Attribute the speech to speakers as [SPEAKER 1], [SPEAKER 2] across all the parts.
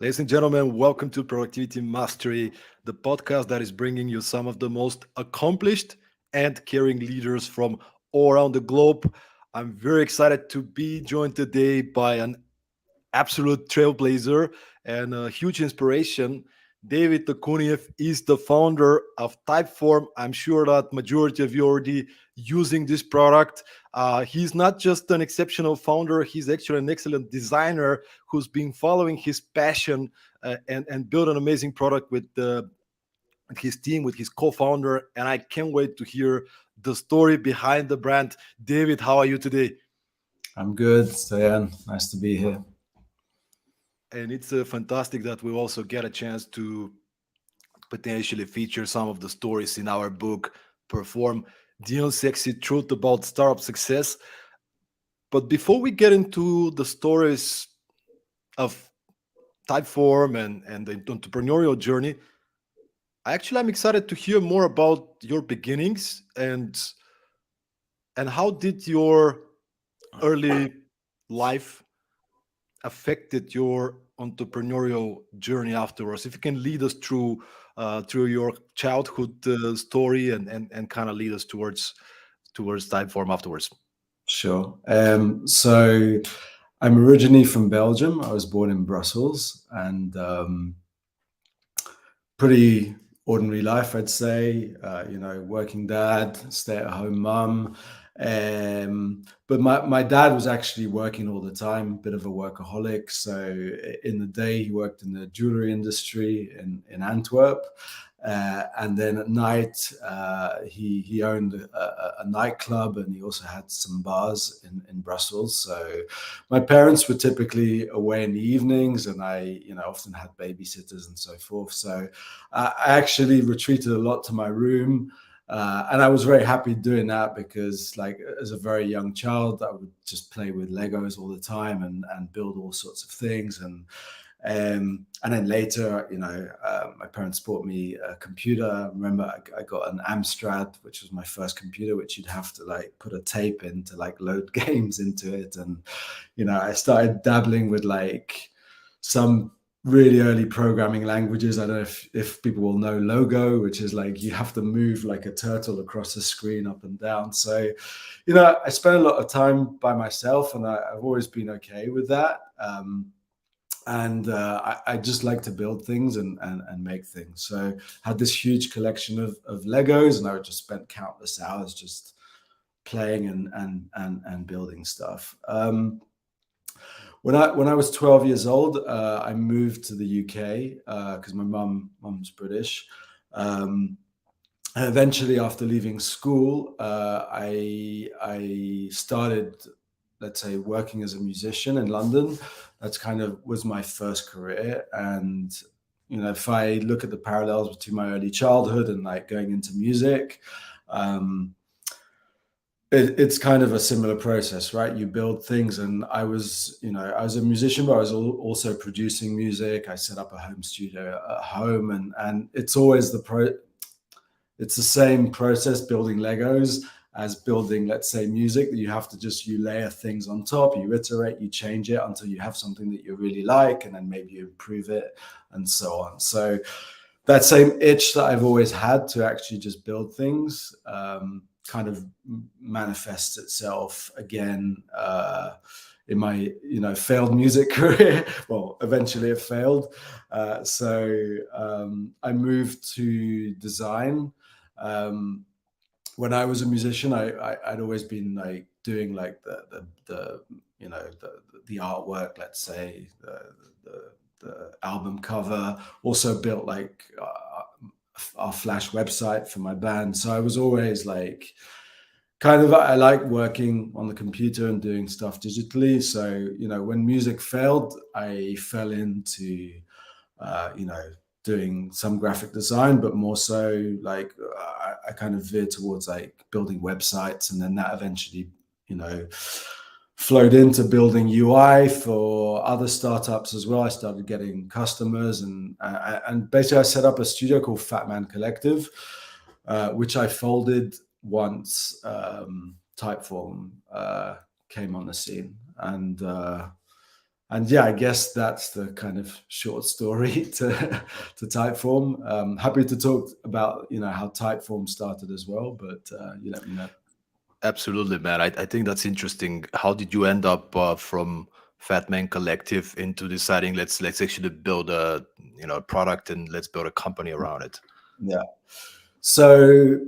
[SPEAKER 1] Ladies and gentlemen, welcome to Productivity Mastery, the podcast that is bringing you some of the most accomplished and caring leaders from all around the globe. I'm very excited to be joined today by an absolute trailblazer and a huge inspiration. David Okuniev is the founder of Typeform. I'm sure that majority of you already using this product. He's not just an exceptional founder; he's actually an excellent designer who's been following his passion and built an amazing product with his team, with his co-founder. And I can't wait to hear the story behind the brand. David, how are you today?
[SPEAKER 2] I'm good, Stoyan. Nice to be here.
[SPEAKER 1] And it's fantastic that we also get a chance to potentially feature some of the stories in our book, Perform, the unsexy truth about startup success. But before we get into the stories of Typeform and the entrepreneurial journey, I'm excited to hear more about your beginnings and how did your early life affected your entrepreneurial journey afterwards. If you can lead us through your childhood story and kind of lead us towards Typeform afterwards.
[SPEAKER 2] Sure. So I'm originally from Belgium. I was born in Brussels, and pretty ordinary life, I'd say. Working dad, stay-at-home mum. But my dad was actually working all the time, bit of a workaholic. So in the day, he worked in the jewelry industry in Antwerp. And then at night, he owned a nightclub, and he also had some bars in Brussels. So my parents were typically away in the evenings, and I often had babysitters and so forth. So I actually retreated a lot to my room. And I was very happy doing that because, like, as a very young child, I would just play with Legos all the time and build all sorts of things. And then later, my parents bought me a computer. I remember I got an Amstrad, which was my first computer, which you'd have to like put a tape in to like load games into it. And, I started dabbling with like some really early programming languages. I don't know if people will know Logo, which is like you have to move like a turtle across the screen up and down. So, I spent a lot of time by myself, and I've always been okay with that. I just like to build things and make things. So had this huge collection of Legos, and I would just spend countless hours just playing and building stuff. When I was 12 years old, I moved to the UK because my mum's British. And eventually, after leaving school, I started, let's say, working as a musician in London. That's kind of was my first career. And, if I look at the parallels between my early childhood and like going into music, it's kind of a similar process, right? You build things, and I was a musician, but I was also producing music. I set up a home studio at home, and it's always it's the same process building Legos as building, let's say, music, that you layer things on top, you iterate, you change it until you have something that you really like, and then maybe you improve it and so on. So that same itch that I've always had to actually just build things kind of manifests itself again in my failed music career. Well, eventually it failed. So I moved to design. When I was a musician, I'd always been like doing like the artwork, let's say, the album cover. Also built like our Flash website for my band. So I was always like, I like working on the computer and doing stuff digitally. So, when music failed, I fell into, doing some graphic design, but more so like I kind of veered towards like building websites. And then that eventually, flowed into building UI for other startups as well. I started getting customers, and basically I set up a studio called Fat Man Collective, which I folded once Typeform came on the scene, and And yeah, I guess that's the kind of short story to Typeform. Happy to talk about how Typeform started as well, but you let me know.
[SPEAKER 1] Absolutely, man. I think that's interesting. How did you end up from Fat Man Collective into deciding let's actually build a product and let's build a company around it?
[SPEAKER 2] Yeah. So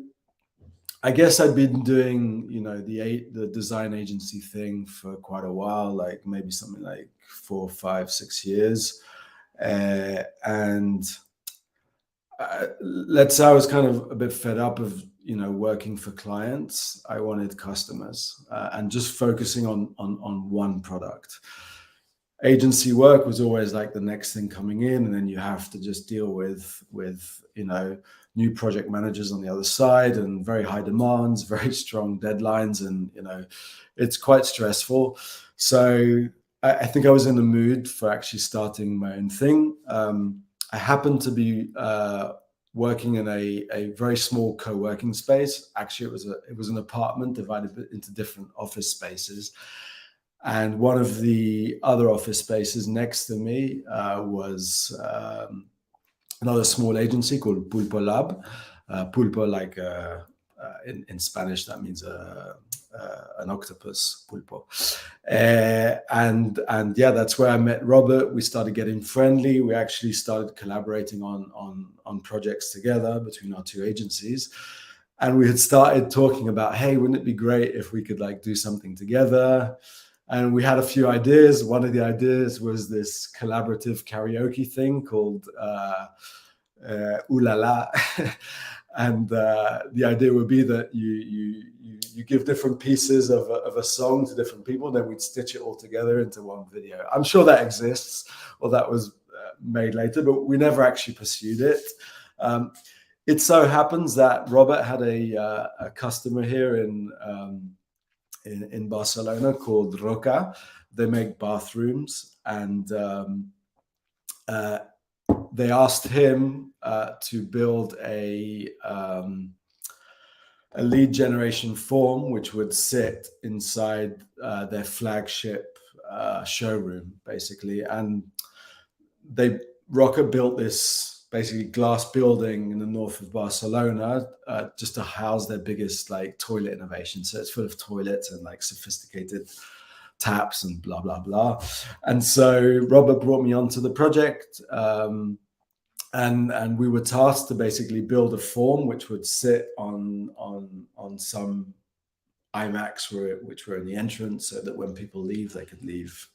[SPEAKER 2] I guess I'd been doing, the design agency thing for quite a while, like maybe something like 4, 5, 6 years, and let's say I was kind of a bit fed up of working for clients. I wanted customers, and just focusing on one product. Agency work was always like the next thing coming in, and then you have to just deal with new project managers on the other side, and very high demands, very strong deadlines, and it's quite stressful. So I think I was in the mood for actually starting my own thing. I happened to be working in a very small co-working space. Actually, it was an apartment divided into different office spaces. And one of the other office spaces next to me was another small agency called Pulpo Lab. Pulpo, like in Spanish, that means an octopus, pulpo. And yeah, that's where I met Robert. We started getting friendly. We actually started collaborating on projects together between our two agencies. And we had started talking about, hey, wouldn't it be great if we could like do something together? And we had a few ideas. One of the ideas was this collaborative karaoke thing called Ooh La La. And the idea would be that you give different pieces of a song to different people, then we'd stitch it all together into one video. I'm sure that exists, or that was made later, but we never actually pursued it. It so happens that Robert had a customer here in Barcelona called Roca. They make bathrooms, and they asked him to build a lead generation form which would sit inside their flagship showroom, basically. And Roca built this basically glass building in the north of Barcelona just to house their biggest like toilet innovation. So it's full of toilets and like sophisticated taps and blah blah blah. And so Robert brought me onto the project, and we were tasked to basically build a form which would sit on some iMacs which were in the entrance, so that when people leave, they could leave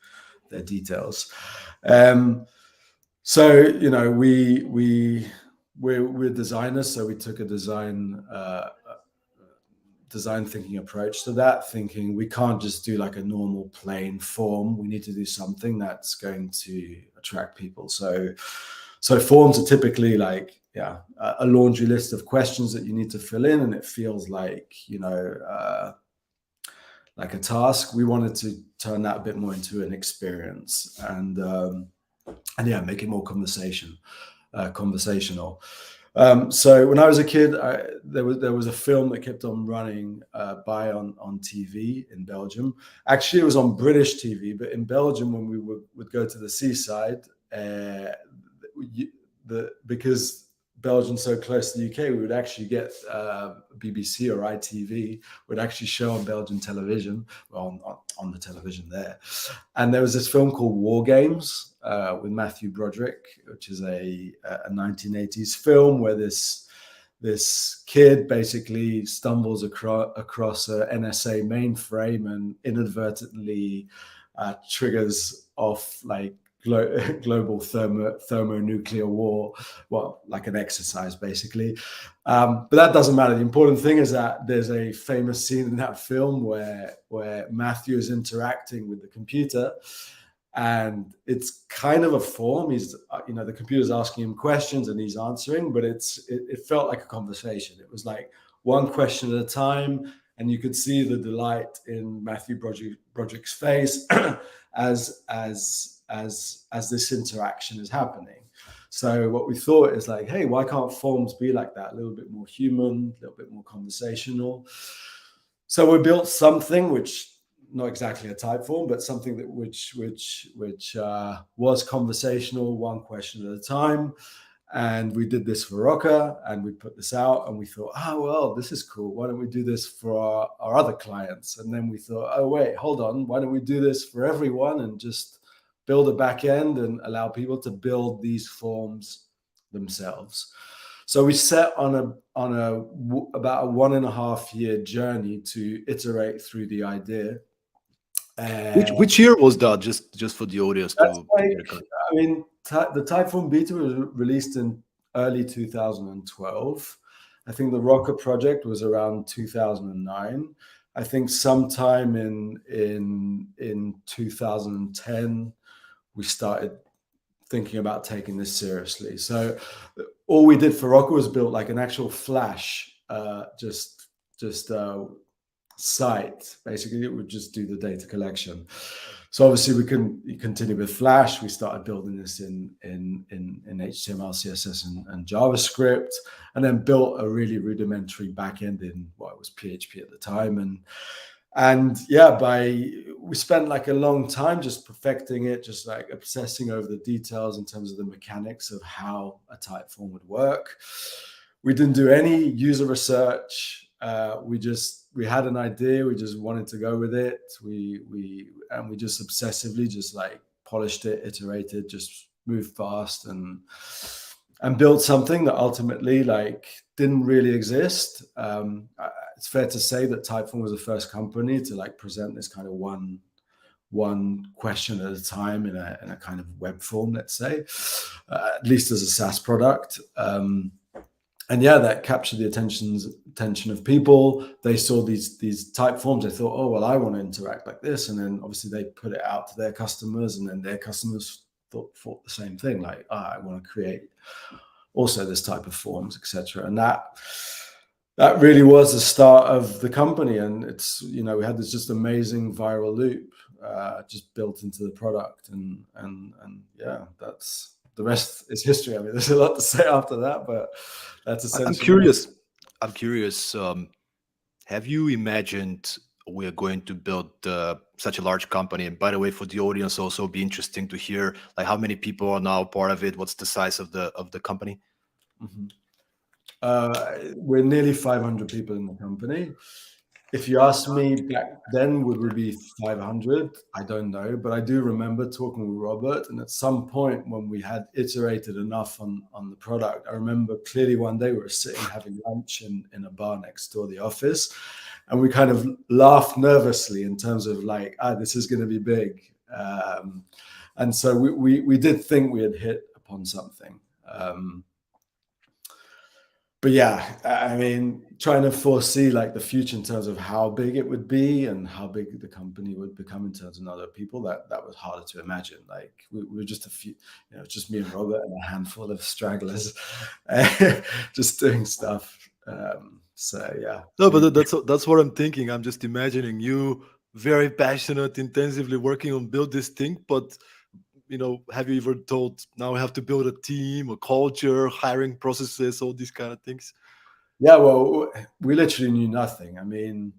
[SPEAKER 2] their details. So we're designers, so we took a design thinking approach to that, thinking we can't just do like a normal plain form. We need to do something that's going to attract people. So forms are typically like a laundry list of questions that you need to fill in, and it feels like like a task. We wanted to turn that a bit more into an experience, and yeah, make it more conversational. So when I was a kid, there was a film that kept on running by on TV in Belgium. Actually, it was on British TV, but in Belgium, when we would go to the seaside, because Belgium's so close to the UK, we would actually get BBC or ITV would actually show on Belgian television, on the television there. And there was this film called War Games with Matthew Broderick, which is a 1980s film where this kid basically stumbles across a NSA mainframe and inadvertently triggers off like global thermonuclear war, well, like an exercise basically. But that doesn't matter. The important thing is that there's a famous scene in that film where Matthew is interacting with the computer, and it's kind of a form. He's the computer's asking him questions and he's answering, but it felt like a conversation. It was like one question at a time, and you could see the delight in Matthew Broderick's face as this interaction is happening. So what we thought is like, hey, why can't forms be like that? A little bit more human, a little bit more conversational. So we built something which not exactly a type form, but something that which was conversational, one question at a time. And we did this for Rocker, and we put this out, and we thought, oh well, this is cool. Why don't we do this for our other clients? And then we thought, oh wait, hold on, why don't we do this for everyone and just build a back end and allow people to build these forms themselves. So we set on about a 1.5 year journey to iterate through the idea.
[SPEAKER 1] Which
[SPEAKER 2] And
[SPEAKER 1] which year was that? Just for the audience
[SPEAKER 2] that's
[SPEAKER 1] to
[SPEAKER 2] like,
[SPEAKER 1] get a context.
[SPEAKER 2] I mean, the Typeform beta was released in early 2012. I think the Rocker project was around 2009. I think sometime in 2010 we started thinking about taking this seriously. So all we did for Rocker was build like an actual Flash, just site. Basically, it would just do the data collection. So obviously we can continue with Flash. We started building this in HTML, CSS, and JavaScript, and then built a really rudimentary backend in what was PHP at the time. And yeah, we spent like a long time just perfecting it, just like obsessing over the details in terms of the mechanics of how a type form would work. We didn't do any user research. We had an idea. We just wanted to go with it. We just obsessively just like polished it, iterated, just moved fast and built something that ultimately like didn't really exist. It's fair to say that Typeform was the first company to like present this kind of one question at a time in a kind of web form, let's say, at least as a SaaS product. And yeah, that captured the attention of people. They saw these type forms. They thought, oh well, I want to interact like this, and then obviously they put it out to their customers, and then their customers thought the same thing, like, I want to create also this type of forms, etc. And that really was the start of the company. And it's, we had this just amazing viral loop just built into the product, and yeah, that's the rest is history. I mean, there's a lot to say after that, but that's
[SPEAKER 1] I'm
[SPEAKER 2] essentially.
[SPEAKER 1] curious. I'm curious. Have you imagined we're going to build such a large company? And by the way, for the audience, also be interesting to hear like how many people are now part of it. What's the size of the company?
[SPEAKER 2] Mhm. We're nearly 500 people in the company. If you ask me back then, would we be 500? I don't know, but I do remember talking with Robert, and at some point when we had iterated enough on the product, I remember clearly one day we were sitting having lunch in a bar next door the office, and we kind of laughed nervously in terms of like, this is going to be big. And so we did think we had hit upon something. But yeah, I mean, trying to foresee like the future in terms of how big it would be and how big the company would become in terms of other people, that was harder to imagine. Like we were just a few, just me and Robert and a handful of stragglers, just doing stuff. So yeah.
[SPEAKER 1] No, but that's what I'm thinking. I'm just imagining you very passionate, intensively working on build this thing. But have you ever thought now we have to build a team, a culture, hiring processes, all these kind of things?
[SPEAKER 2] Yeah, well, we literally knew nothing. I mean,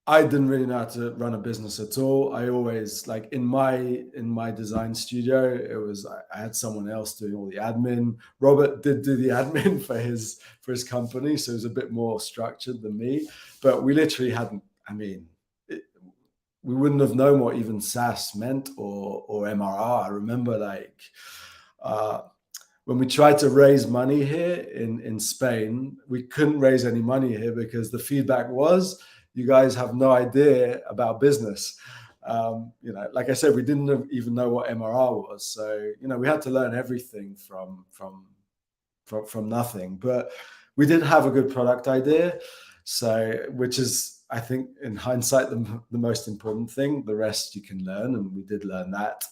[SPEAKER 2] I didn't really know how to run a business at all. I always like in my design studio, I had someone else doing all the admin. Robert did do the admin for his company, so it was a bit more structured than me. But we literally hadn't. I mean, we wouldn't have known what even SaaS meant or MRR. I remember like when we tried to raise money here in Spain, we couldn't raise any money here because the feedback was, you guys have no idea about business. Like I said, we didn't even know what MRR was. So, we had to learn everything from nothing. But we did have a good product idea. So, which is, I think, in hindsight, the most important thing. The rest you can learn. And we did learn that.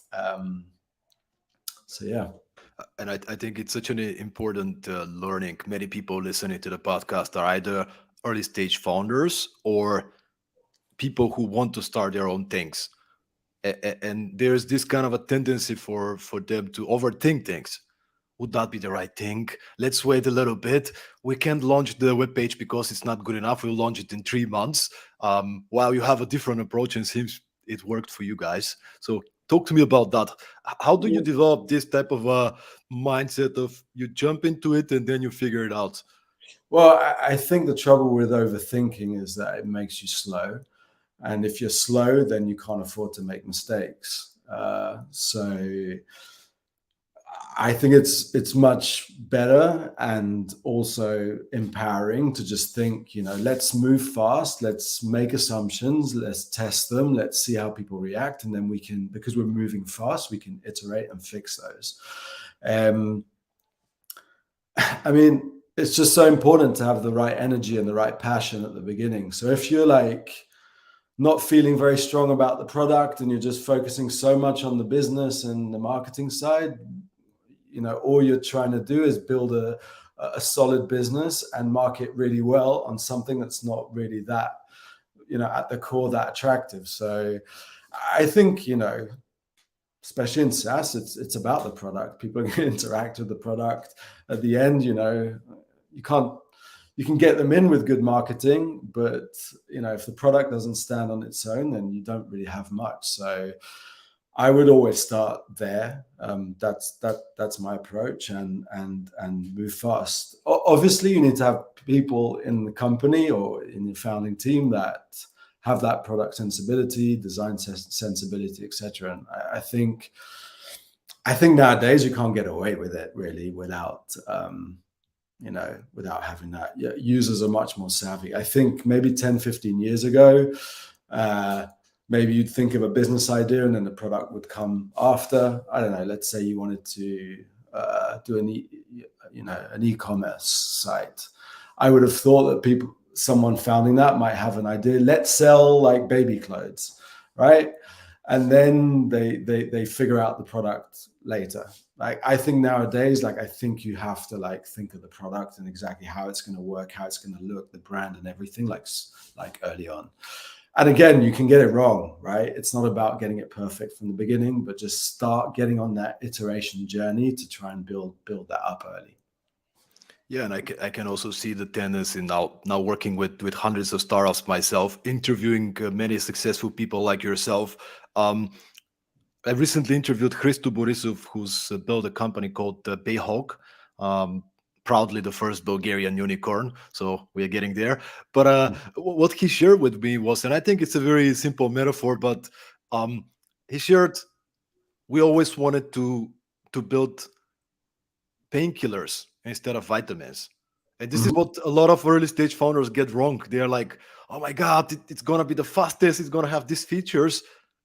[SPEAKER 2] So, yeah.
[SPEAKER 1] And I think it's such an important learning. Many people listening to the podcast are either early stage founders or people who want to start their own things. And there's this kind of a tendency for them to overthink things, would that be the right thing? Let's wait a little bit. We can't launch the webpage because it's not good enough. We'll launch it in 3 months. While you have a different approach and seems it worked for you guys. So talk to me about that. How do you develop this type of mindset of you jump into it and then you figure it out?
[SPEAKER 2] Well, I think the trouble with overthinking is that it makes you slow. And if you're slow, then you can't afford to make mistakes. So I think it's much better and also empowering to just think, let's move fast, let's make assumptions, let's test them, let's see how people react, and then we can, because we're moving fast, we can iterate and fix those. I mean, it's just so important to have the right energy and the right passion at the beginning. So if you're like not feeling very strong about the product and you're just focusing so much on the business and the marketing side, all you're trying to do is build a solid business and market really well on something that's not really that, at the core, that attractive. So I think, especially in SaaS, it's about the product. People are going to interact with the product. At the end, you can get them in with good marketing, but if the product doesn't stand on its own, then you don't really have much. So I would always start there. That's my approach, and move fast. Obviously, you need to have people in the company or in your founding team that have that product sensibility, design sensibility, etc. And I think nowadays you can't get away with it really without without having that. Users are much more savvy. I think maybe 10, 15 years ago, maybe you'd think of a business idea and then the product would come after. I don't know. Let's say you wanted to do an e-commerce site. I would have thought that someone founding that might have an idea. Let's sell like baby clothes, right? And then they figure out the product later. Like I think nowadays, I think you have to think of the product and exactly how it's going to work, how it's going to look, the brand and everything like early on. And again, you can get it wrong, right? It's not about getting it perfect from the beginning, but just start getting on that iteration journey to try and build that up early.
[SPEAKER 1] Yeah, and I can also see the tendency now working with hundreds of startups myself, interviewing many successful people like yourself. I recently interviewed Christo Borisov, who's built a company called Bayhawk, proudly the first Bulgarian unicorn. So we are getting there. But what he shared with me was, and I think it's a very simple metaphor, but he shared we always wanted to build painkillers instead of vitamins. And this is what a lot of early stage founders get wrong. They're like, oh my God, it's going to be the fastest. It's going to have these features.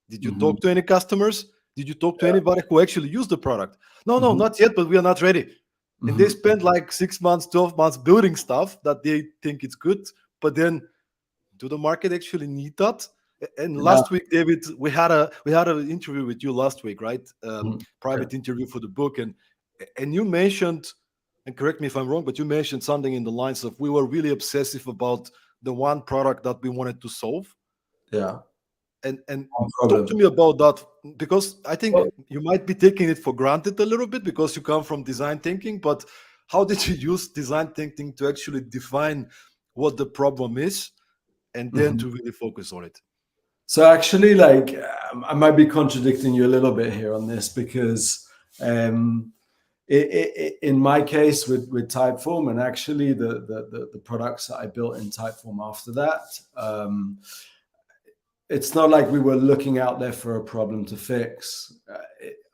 [SPEAKER 1] Did you talk to any customers? Did you talk to anybody who actually used the product? No, not yet, but we are not ready. And they spend 6 months, 12 months building stuff that they think it's good. But then do the market actually need that? And last week, David, we had an interview with you last week, right? Private interview for the book. And you mentioned, and correct me if I'm wrong, but you mentioned something in the lines of we were really obsessive about the one product that we wanted to solve.
[SPEAKER 2] Yeah.
[SPEAKER 1] And talk to me about that, because I think you might be taking it for granted a little bit because you come from design thinking, but how did you use design thinking to actually define what the problem is and then to really focus on it?
[SPEAKER 2] So actually, I might be contradicting you a little bit here on this because in my case with Typeform, and actually the products that I built in Typeform after that, it's not like we were looking out there for a problem to fix.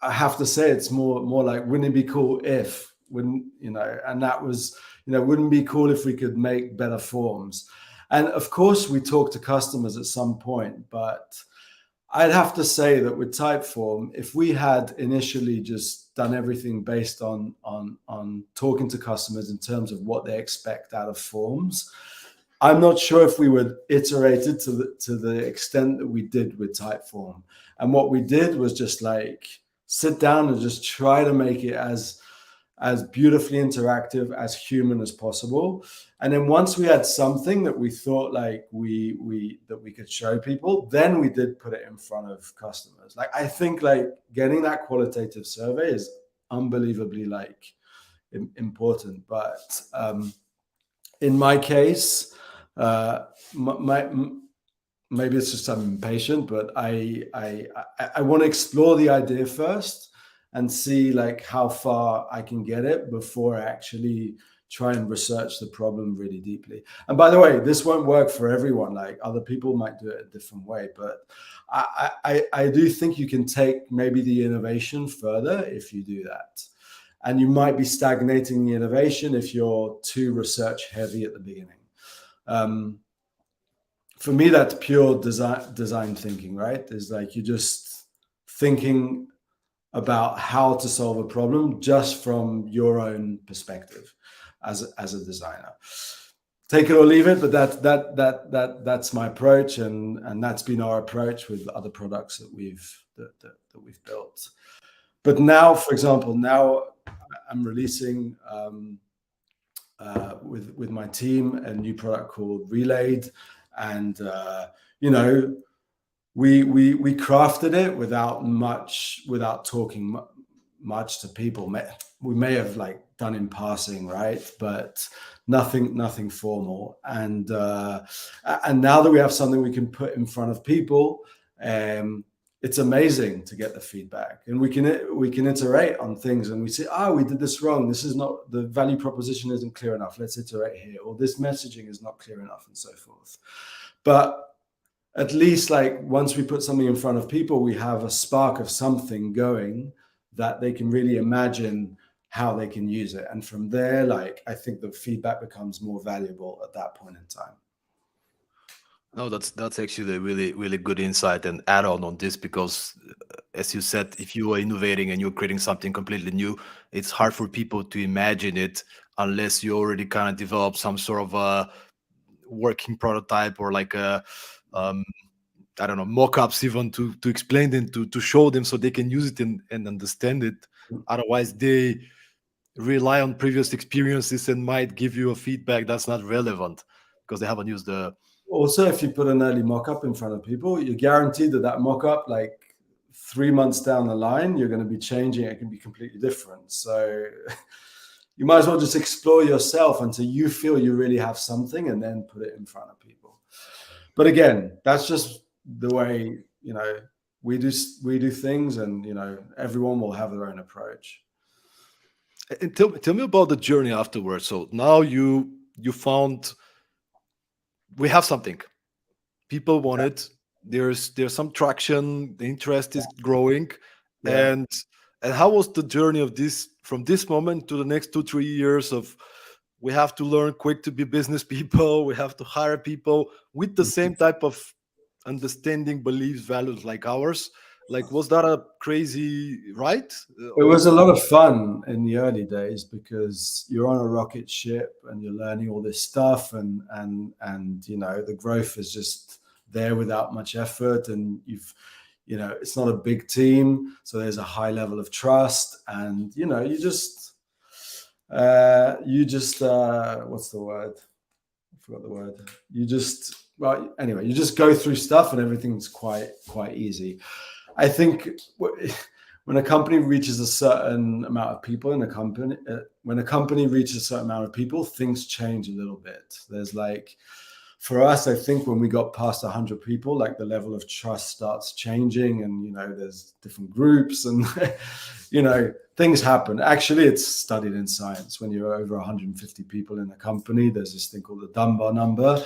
[SPEAKER 2] I have to say it's more like, wouldn't it be cool if, and that was, wouldn't it be cool if we could make better forms? And of course we talk to customers at some point, but I'd have to say that with Typeform, if we had initially just done everything based on talking to customers in terms of what they expect out of forms, I'm not sure if we would iterate it to the extent that we did with Typeform. And what we did was just sit down and just try to make it as beautifully interactive, as human as possible. And then once we had something that we thought that we could show people, then we did put it in front of customers. I think getting that qualitative survey is unbelievably important. But in my case, my maybe it's just I'm impatient, but I want to explore the idea first and see like how far I can get it before I actually try and research the problem really deeply. And by the way, this won't work for everyone. Like other people might do it a different way, but I do think you can take maybe the innovation further if you do that. And you might be stagnating the innovation if you're too research heavy at the beginning. For me, that's pure design thinking, right? It's like you're just thinking about how to solve a problem just from your own perspective as a designer. Take it or leave it, but that's my approach, and that's been our approach with other products that we've built. But now, for example, I'm releasing with my team a new product called Relayed, and we crafted it without talking much to people. We may have like done in passing, right? But nothing formal. And now that we have something we can put in front of people, it's amazing to get the feedback, and we can iterate on things, and we say, we did this wrong. This is not, the value proposition isn't clear enough. Let's iterate here, or this messaging is not clear enough, and so forth. But at least like once we put something in front of people, we have a spark of something going that they can really imagine how they can use it. And from there, like, I think the feedback becomes more valuable at that point in time.
[SPEAKER 1] No, that's actually a really, really good insight and add on this, because as you said, if you are innovating and you're creating something completely new, it's hard for people to imagine it unless you already kind of develop some sort of a working prototype, or like a I don't know, mock-ups even to explain them, to show them so they can use it and understand it. Otherwise, they rely on previous experiences and might give you a feedback that's not relevant because they haven't used the.
[SPEAKER 2] Also, if you put an early mock-up in front of people, you're guaranteed that mock-up, like 3 months down the line, you're going to be changing. It can be completely different. So you might as well just explore yourself until you feel you really have something, and then put it in front of people. But again, that's just the way, we do things, and, everyone will have their own approach.
[SPEAKER 1] And tell me about the journey afterwards. So now you found, we have something, people want it. There's some traction. The interest is growing, and how was the journey of this from this moment to the next 2-3 years of? We have to learn quick to be business people. We have to hire people with the same type of understanding, beliefs, values like ours. Like, was that a crazy ride?
[SPEAKER 2] It was a lot of fun in the early days because you're on a rocket ship and you're learning all this stuff, and the growth is just there without much effort, and it's not a big team, so there's a high level of trust, and you just what's the word? I forgot the word. You just go through stuff and everything's quite easy. I think when a company reaches a certain amount of people in a company, when a company reaches a certain amount of people, things change a little bit. There's like, for us, I think when we got past 100 people, like the level of trust starts changing, and there's different groups, and things happen. Actually, it's studied in science. When you're over 150 people in a company, there's this thing called the Dunbar number,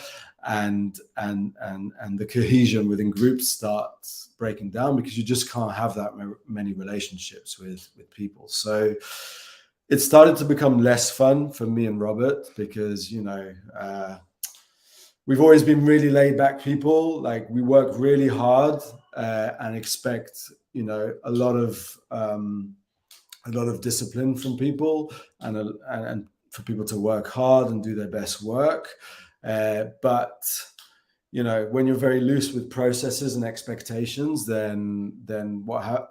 [SPEAKER 2] and the cohesion within groups starts breaking down because you just can't have that many relationships with people. So it started to become less fun for me and Robert because we've always been really laid back people. Like, we work really hard and expect a lot of discipline from people, and for people to work hard and do their best work. But when you're very loose with processes and expectations, then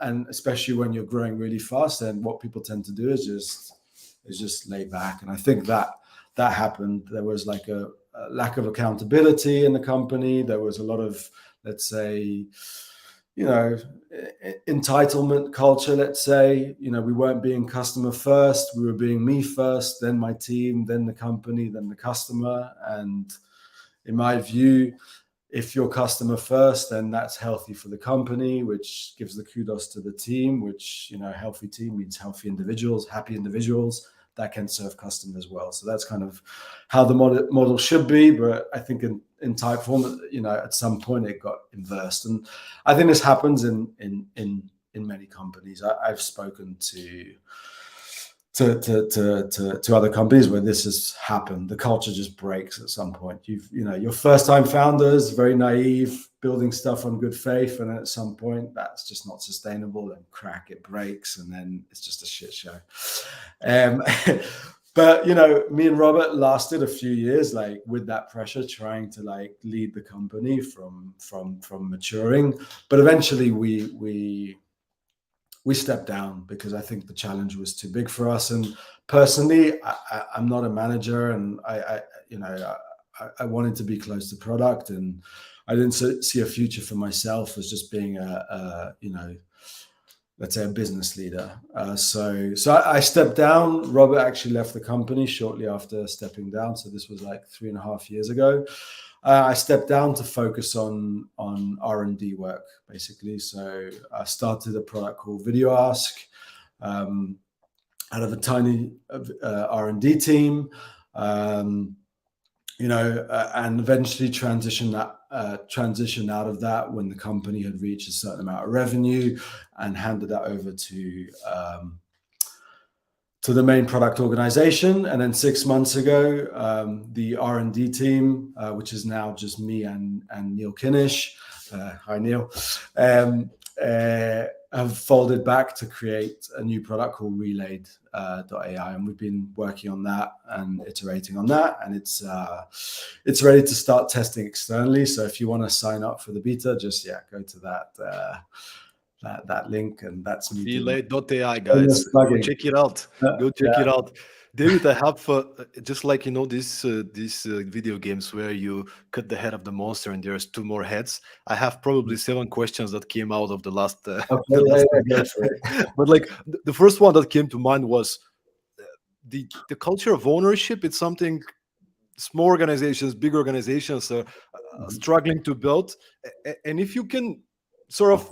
[SPEAKER 2] and especially when you're growing really fast, then what people tend to do is just lay back. And I think that happened. There was like a lack of accountability in the company. There was a lot of, let's say, you know, entitlement culture, let's say. You know, we weren't being customer first, we were being me first, then my team, then the company, then the customer. And in my view, if you're customer first, then that's healthy for the company, which gives the kudos to the team, which, you know, healthy team means healthy individuals, happy individuals that can serve customers well. So that's kind of how the model should be. But I think in Typeform, you know, at some point it got inversed. And I think this happens in many companies. I've spoken to other companies where this has happened. The culture just breaks at some point. Your first time founders, very naive, building stuff on good faith, and at some point that's just not sustainable, and crack, it breaks, and then it's just a shit show. But you know, me and Robert lasted a few years, like with that pressure, trying to like lead the company from maturing. But eventually we stepped down because I think the challenge was too big for us. And personally, I'm not a manager, and I wanted to be close to product, and I didn't see a future for myself as just being let's say a business leader. So I stepped down. Robert actually left the company shortly after stepping down. So this was like 3.5 years ago. I stepped down to focus on R&D work, basically. So I started a product called Video Ask out of a tiny R&D team, and eventually transition out of that when the company had reached a certain amount of revenue, and handed that over to the main product organization. And then 6 months ago, the R&D team, which is now just me and Neil Kinnish, hi Neil, have folded back to create a new product called Relayed.ai, and we've been working on that and iterating on that, and it's ready to start testing externally. So if you want to sign up for the beta, just go to that link, and that's me.
[SPEAKER 1] Relayed.ai, guys. Go check it out. Go check it out. David, I have just like these video games where you cut the head of the monster and there's 2 more heads. I have probably 7 questions that came out of the last.
[SPEAKER 2] Go for it.
[SPEAKER 1] But like the first one that came to mind was the culture of ownership. It's something small organizations, big organizations are struggling to build, and if you can sort of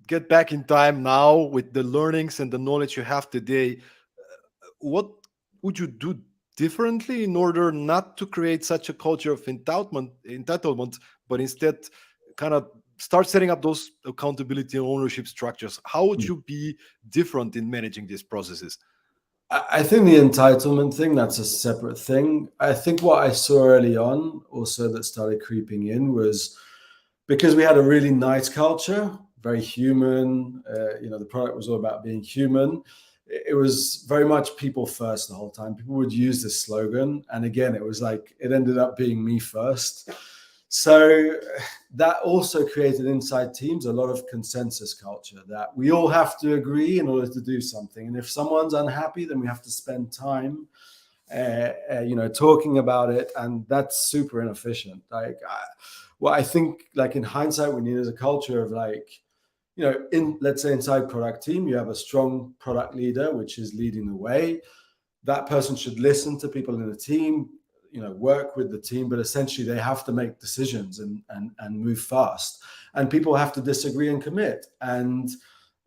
[SPEAKER 1] get back in time now with the learnings and the knowledge you have today, what would you do differently in order not to create such a culture of entitlement, but instead kind of start setting up those accountability and ownership structures? How would you be different in managing these processes?
[SPEAKER 2] I think the entitlement thing, that's a separate thing. I think what I saw early on also that started creeping in was because we had a really nice culture, very human, the product was all about being human. It was very much people first the whole time. People would use this slogan. And again, it was like, it ended up being me first. So that also created inside teams a lot of consensus culture, that we all have to agree in order to do something. And if someone's unhappy, then we have to spend time talking about it. And that's super inefficient. I think like in hindsight, we need is a culture of let's say inside product team, you have a strong product leader, which is leading the way. That person should listen to people in the team, work with the team, but essentially they have to make decisions and move fast. And people have to disagree and commit. And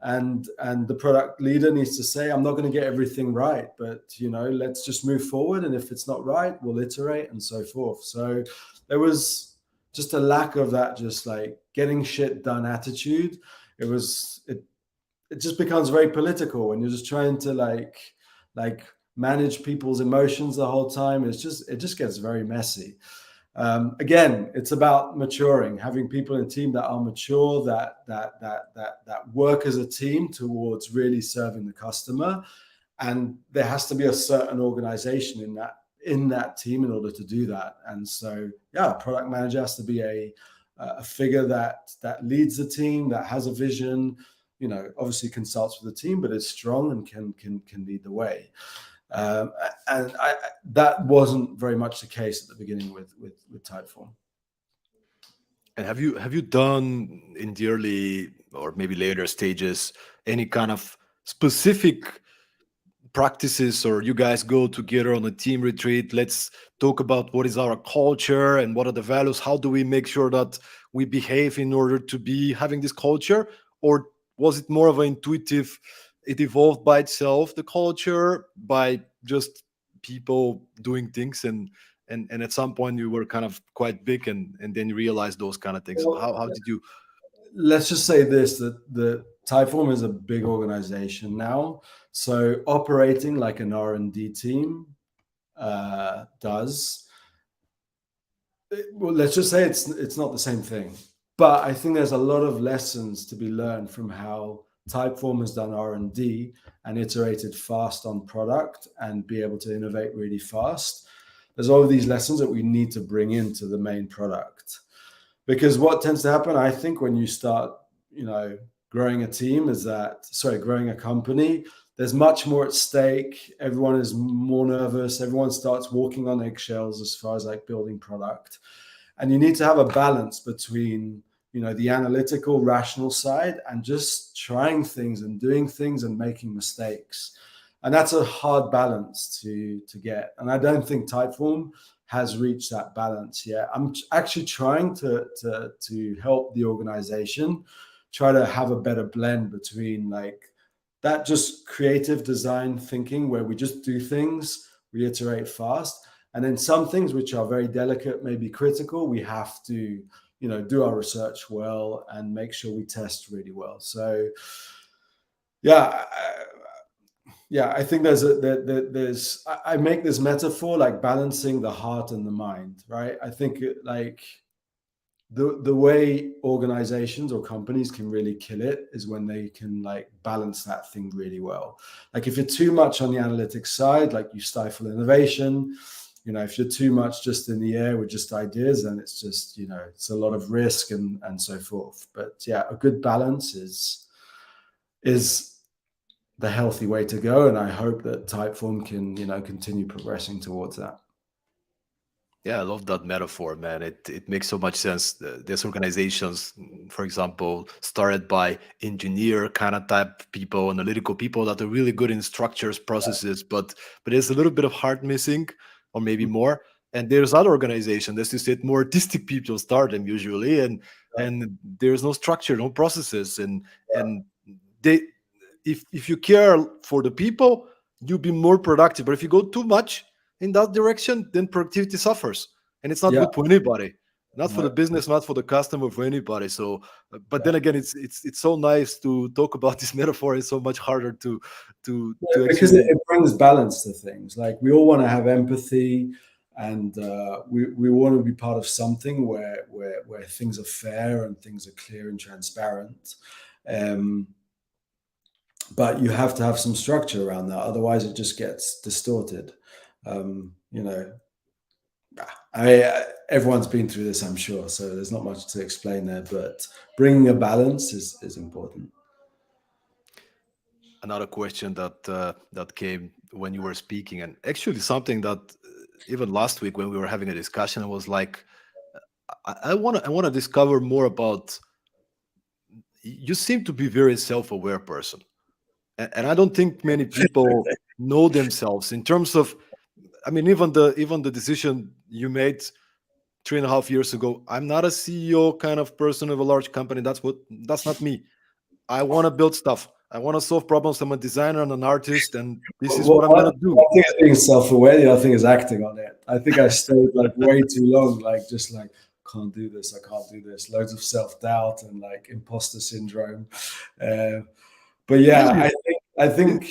[SPEAKER 2] the product leader needs to say, I'm not going to get everything right, but let's just move forward. And if it's not right, we'll iterate and so forth. So there was just a lack of that, just like getting shit done attitude. It just becomes very political when you're just trying to like manage people's emotions the whole time. It just gets very messy. Again, it's about maturing, having people in a team that are mature, that work as a team towards really serving the customer. And there has to be a certain organization in that team in order to do that. And so, a product manager has to be a figure that leads the team, that has a vision, obviously consults with the team, but is strong and can lead the way. And that wasn't very much the case at the beginning with Typeform.
[SPEAKER 1] And have you done in the early or maybe later stages any kind of specific practices, or you guys go together on a team retreat? Let's talk about what is our culture and what are the values. How do we make sure that we behave in order to be having this culture? Or was it more of an intuitive, it evolved by itself, the culture, by just people doing things, and at some point you were kind of quite big, and then you realized those kind of things.
[SPEAKER 2] Well,
[SPEAKER 1] How did you?
[SPEAKER 2] let's just say this, that the Typeform is a big organization now. So operating like an R&D team does, well, let's just say it's not the same thing. But I think there's a lot of lessons to be learned from how Typeform has done R&D and iterated fast on product and be able to innovate really fast. There's all of these lessons that we need to bring into the main product. Because what tends to happen, I think, when you start, growing a team growing a company, there's much more at stake. Everyone is more nervous. Everyone starts walking on eggshells as far as like building product. And you need to have a balance between, the analytical, rational side and just trying things and doing things and making mistakes. And that's a hard balance to get. And I don't think Typeform has reached that balance yet. I'm actually trying to help the organization try to have a better blend between like that just creative design thinking where we just do things, we iterate fast, and then some things which are very delicate, maybe critical, we have to do our research well and make sure we test really well. So yeah, I think there's I make this metaphor like balancing the heart and the mind, right? I think like the way organizations or companies can really kill it is when they can like balance that thing really well. Like if you're too much on the analytics side, like you stifle innovation. If you're too much just in the air with just ideas, then it's just it's a lot of risk and so forth. But yeah, a good balance is the healthy way to go, and I hope that Typeform can continue progressing towards that.
[SPEAKER 1] Yeah, I love that metaphor, man. It makes so much sense. There's organizations, for example, started by engineer kind of type people, analytical people that are really good in structures, processes, but there's a little bit of heart missing, or maybe more. And there's other organizations, as you said, more artistic people start them usually, and there's no structure, no processes, and they, if you care for the people, you'll be more productive. But if you go too much in that direction, then productivity suffers, and it's not
[SPEAKER 2] Yeah,
[SPEAKER 1] good for anybody, not for the
[SPEAKER 2] no,
[SPEAKER 1] business, not for the customer, for anybody. So but
[SPEAKER 2] yeah.
[SPEAKER 1] then again, it's so nice to talk about this metaphor. It's so much harder to
[SPEAKER 2] Because
[SPEAKER 1] actually.
[SPEAKER 2] it brings balance to things. Like we all want to have empathy, and we want to be part of something where things are fair and things are clear and transparent. Um, but you have to have some structure around that, otherwise it just gets distorted. Um, you know, everyone's been through this, I'm sure. So there's not much to explain there, but bringing a balance is important.
[SPEAKER 1] Another question that came when you were speaking, and actually something that even last week when we were having a discussion, I was like, I want to discover more about. You seem to be very self-aware person, and I don't think many people know themselves in terms of. I mean, even the decision you made 3.5 years ago. I'm not a CEO kind of person of a large company. That's not me. I want to build stuff. I want to solve problems. I'm a designer and an artist, and this is
[SPEAKER 2] Well,
[SPEAKER 1] what I'm gonna do.
[SPEAKER 2] one thing is being self-aware. The other thing is acting on it. I think I stayed like way too long, like just like can't do this. I can't do this. Loads of self-doubt and like imposter syndrome. Uh, but yeah,
[SPEAKER 1] Really?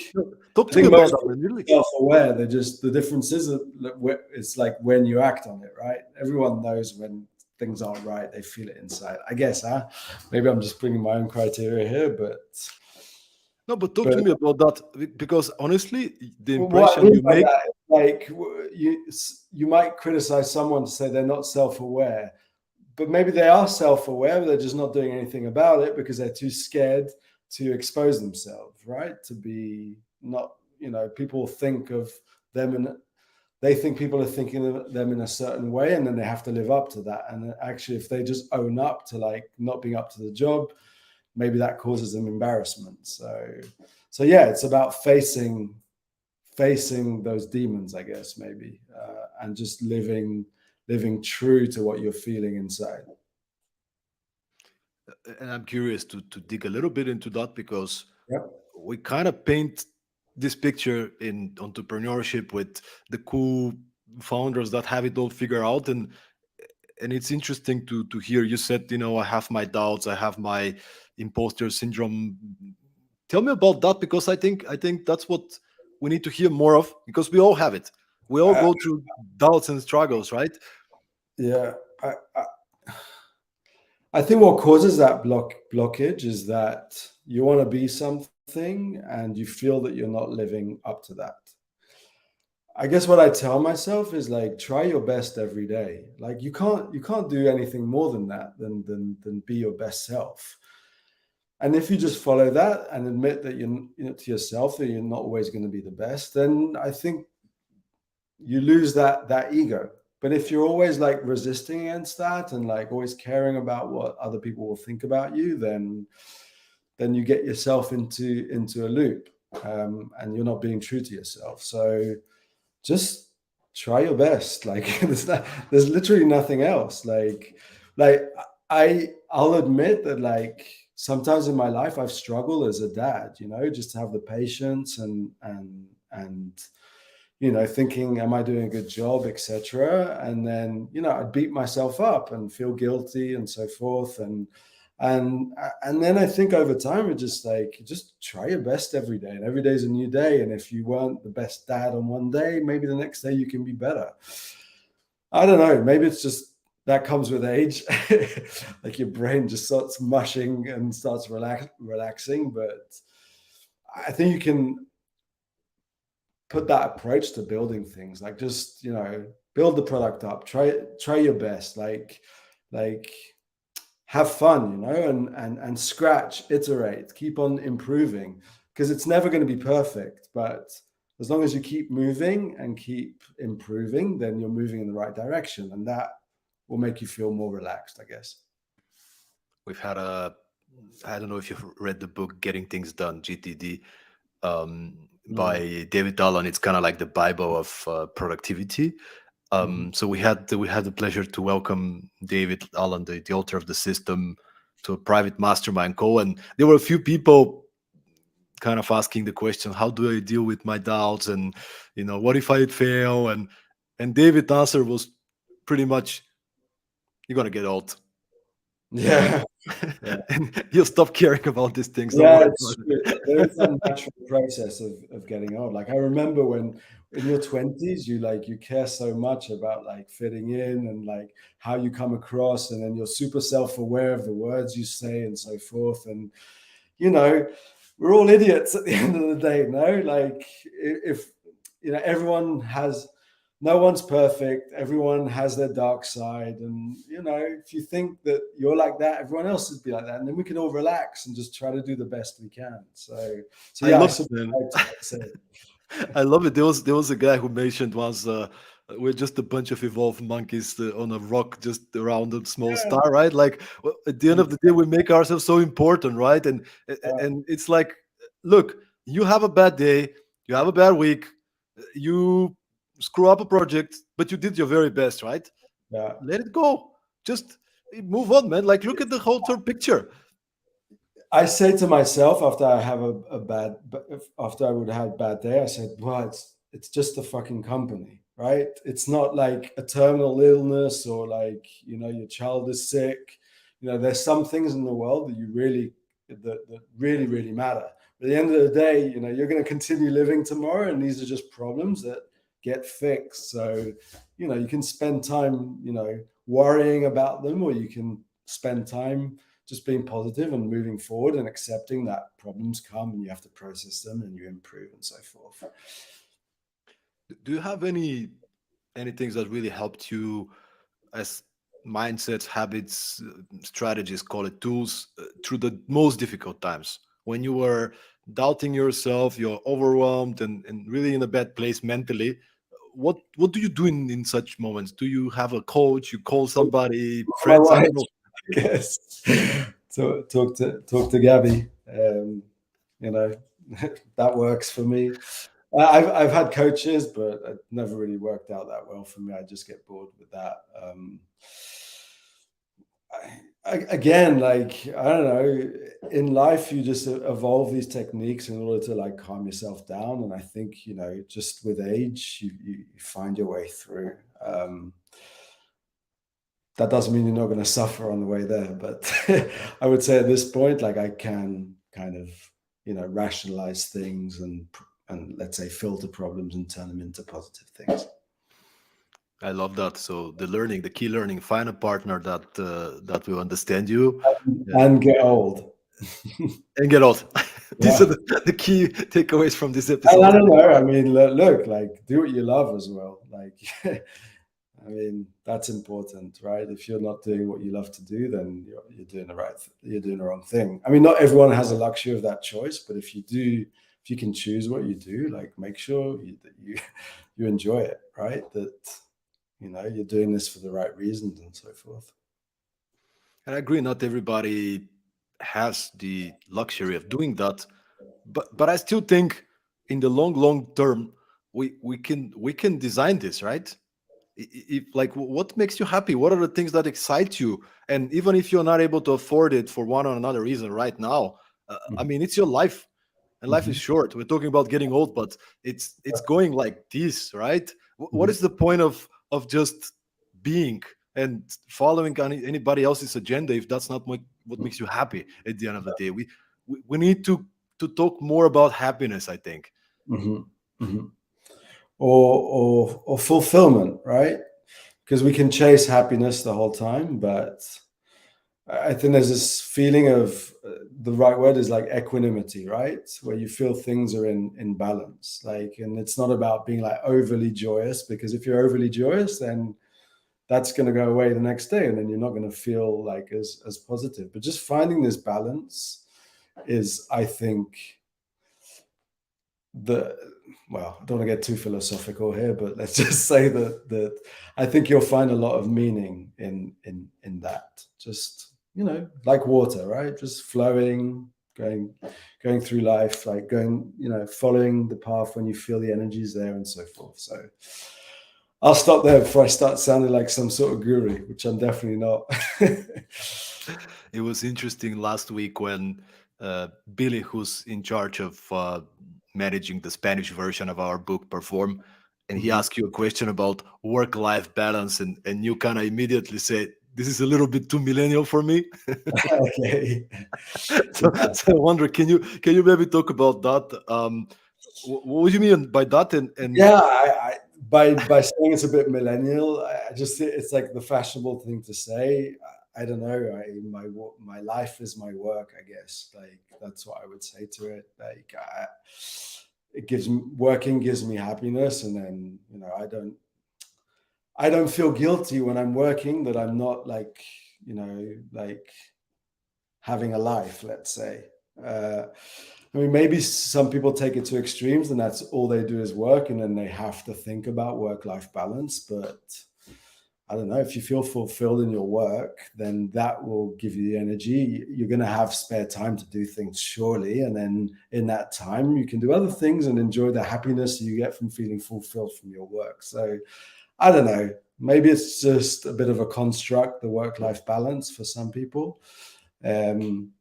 [SPEAKER 1] Talk
[SPEAKER 2] I
[SPEAKER 1] to me
[SPEAKER 2] think
[SPEAKER 1] about
[SPEAKER 2] most
[SPEAKER 1] that,
[SPEAKER 2] people
[SPEAKER 1] man. Really?
[SPEAKER 2] are self-aware. They're just the difference is that it's like when you act on it, right? Everyone knows when things aren't right. They feel it inside. I guess, huh? Maybe I'm just bringing my own criteria here,
[SPEAKER 1] No, but talk to
[SPEAKER 2] but
[SPEAKER 1] me about that because honestly, the
[SPEAKER 2] what I
[SPEAKER 1] impression
[SPEAKER 2] mean
[SPEAKER 1] you
[SPEAKER 2] by
[SPEAKER 1] make.
[SPEAKER 2] that is like you might criticize someone to say they're not self-aware, but maybe they are self-aware, but they're just not doing anything about it because they're too scared to expose themselves, right? To be not, people think of them, and they think people are thinking of them in a certain way, and then they have to live up to that. And actually, if they just own up to like not being up to the job, maybe that causes them embarrassment. So yeah, it's about facing those demons, I guess, maybe, and just living true to what you're feeling inside.
[SPEAKER 1] And I'm curious to dig a little bit into that, because
[SPEAKER 2] Yep.
[SPEAKER 1] we kind of paint this picture in entrepreneurship with the cool founders that have it all figured out. And it's interesting to hear you said, I have my doubts, I have my imposter syndrome. Tell me about that, because I think that's what we need to hear more of, because we all have it. We all
[SPEAKER 2] Uh,
[SPEAKER 1] go through doubts and struggles, right?
[SPEAKER 2] yeah. I think what causes that blockage is that you want to be something and you feel that you're not living up to that. I guess what I tell myself is like try your best every day. Like you can't do anything more than that than be your best self. And if you just follow that and admit that to yourself that you're not always going to be the best, then I think you lose that ego. But if you're always like resisting against that and like always caring about what other people will think about you, then you get yourself into a loop, and you're not being true to yourself. So just try your best. Like there's literally nothing else. Like I'll admit that like sometimes in my life I've struggled as a dad, just to have the patience and thinking, am I doing a good job, etc. And then, I'd beat myself up and feel guilty and so forth. And and then I think over time, it just try your best every day, and every day is a new day. And if you weren't the best dad on one day, maybe the next day you can be better. I don't know. Maybe it's just that comes with age. Like your brain just starts mushing and starts relaxing. But I think you can put that approach to building things, like just build the product up, try your best, like have fun, and scratch, iterate, keep on improving, because it's never going to be perfect, but as long as you keep moving and keep improving, then you're moving in the right direction, and that will make you feel more relaxed, I guess.
[SPEAKER 1] We've had I don't know if you've read the book Getting Things Done, GTD,
[SPEAKER 2] Mm.
[SPEAKER 1] by David Allen. It's kind of like the Bible of productivity.
[SPEAKER 2] Mhm.
[SPEAKER 1] So we had the pleasure to welcome David Allen, the author of the system, to a private mastermind call, and there were a few people kind of asking the question, how do I deal with my doubts, and what if I fail, and David's answer was pretty much, you're gonna get old, and
[SPEAKER 2] Yeah. Yeah.
[SPEAKER 1] and you'll stop caring about these things. Don't
[SPEAKER 2] Yeah,
[SPEAKER 1] worry
[SPEAKER 2] it's
[SPEAKER 1] about
[SPEAKER 2] true. There is that natural process of getting old. Like I remember when in your 20s, you care so much about like fitting in and like how you come across, and then you're super self-aware of the words you say and so forth. And you know, we're all idiots at the end of the day, no? Like if everyone has, no one's perfect, everyone has their dark side, and if you think that you're like that, everyone else would be like that, and then we can all relax and just try to do the best we can. So
[SPEAKER 1] I
[SPEAKER 2] yeah, I
[SPEAKER 1] love it,
[SPEAKER 2] subscribe
[SPEAKER 1] man.
[SPEAKER 2] to that. So
[SPEAKER 1] I love it. There was a guy who mentioned once, we're just a bunch of evolved monkeys on a rock just around a small
[SPEAKER 2] yeah,
[SPEAKER 1] star, right? Like, well, at the end of the day, we make ourselves so important, right? And it's like, look, you have a bad day, you have a bad week, you screw up a project, but you did your very best, right?
[SPEAKER 2] yeah.
[SPEAKER 1] Let it go. Just move on, man. Like, look at the whole term picture.
[SPEAKER 2] I say to myself after I have after I would have a bad day, I said, "Well, it's just a fucking company, right? It's not like a terminal illness or like your child is sick. There's some things in the world that really really matter. But at the end of the day, you're going to continue living tomorrow, and these are just problems that get fixed. So, you can spend time, worrying about them, or you can spend time just being positive and moving forward and accepting that problems come and you have to process them and you improve and so forth."
[SPEAKER 1] Do you have any things that really helped you as mindsets, habits, strategies, call it tools, through the most difficult times when you were doubting yourself, you're overwhelmed and really in a bad place mentally? what do you do in such moments? Do you have a coach? You call somebody,
[SPEAKER 2] My
[SPEAKER 1] friends? I
[SPEAKER 2] wife,
[SPEAKER 1] don't know.
[SPEAKER 2] I guess. Talk to Gabby. You know, that works for me. I've had coaches, but it never really worked out that well for me. I just get bored with that. Again, like I don't know, in life you just evolve these techniques in order to like calm yourself down, and I think just with age you find your way through. That doesn't mean you're not going to suffer on the way there, but I would say at this point, like I can kind of rationalize things and let's say filter problems and turn them into positive things.
[SPEAKER 1] I love that. So the learning, the key learning, find a partner that will understand you, uh,
[SPEAKER 2] And get old.
[SPEAKER 1] and get out. These are
[SPEAKER 2] Yeah.
[SPEAKER 1] the key takeaways from this
[SPEAKER 2] And I
[SPEAKER 1] episode.
[SPEAKER 2] don't know. I mean, look, like do what you love as well. Like, I mean, that's important, right? If you're not doing what you love to do, then you're doing you're doing the wrong thing. I mean, not everyone has a luxury of that choice, but if you do, if you can choose what you do, like make sure that you you enjoy it, right? That you're doing this for the right reasons and so forth.
[SPEAKER 1] And I agree, not everybody has the luxury of doing that, but I still think in the long term we can design this, right? If like what makes you happy, what are the things that excite you, and even if you're not able to afford it for one or another reason right now, I mean it's your life, and life is
[SPEAKER 2] Mhm.
[SPEAKER 1] short. We're talking about getting old, but it's going like this, right? What
[SPEAKER 2] Mhm.
[SPEAKER 1] is the point of just being and following anybody else's agenda if that's not what makes you happy at the end of the day? We need to talk more about happiness, I think.
[SPEAKER 2] Mhm. Mhm. Or fulfillment, right? Because we can chase happiness the whole time, but I think there's this feeling of the right word is like equanimity, right? Where you feel things are in balance. Like, and it's not about being like overly joyous, because if you're overly joyous, then that's going to go away the next day, and then you're not going to feel like as positive. But just finding this balance is, I think, the well, I don't want to get too philosophical here, but let's just say that I think you'll find a lot of meaning in that. Just like water, right? Just flowing, going through life, like going, following the path when you feel the energies there and so forth. So I'll stop there before I start sounding like some sort of guru, which I'm definitely not.
[SPEAKER 1] It was interesting last week when Billy, who's in charge of managing the Spanish version of our book, Perform, and he
[SPEAKER 2] Mhm.
[SPEAKER 1] asked you a question about work-life balance, and you kind of immediately said, "This is a little bit too millennial for me."
[SPEAKER 2] Okay.
[SPEAKER 1] So I wonder, can you maybe talk about that? What do you mean by that? And
[SPEAKER 2] Yeah, by saying it's a bit millennial, I just it's like the fashionable thing to say. I don't know. My life is my work, I guess. Like that's what I would say to it. Like it working gives me happiness, and then I don't feel guilty when I'm working that I'm not like like having a life, let's say. Uh, I mean, maybe some people take it to extremes and that's all they do is work and then they have to think about work life balance. But I don't know, if you feel fulfilled in your work, then that will give you the energy. You're going to have spare time to do things, surely. And then in that time, you can do other things and enjoy the happiness you get from feeling fulfilled from your work. So I don't know. Maybe it's just a bit of a construct, the work life balance for some people. Um,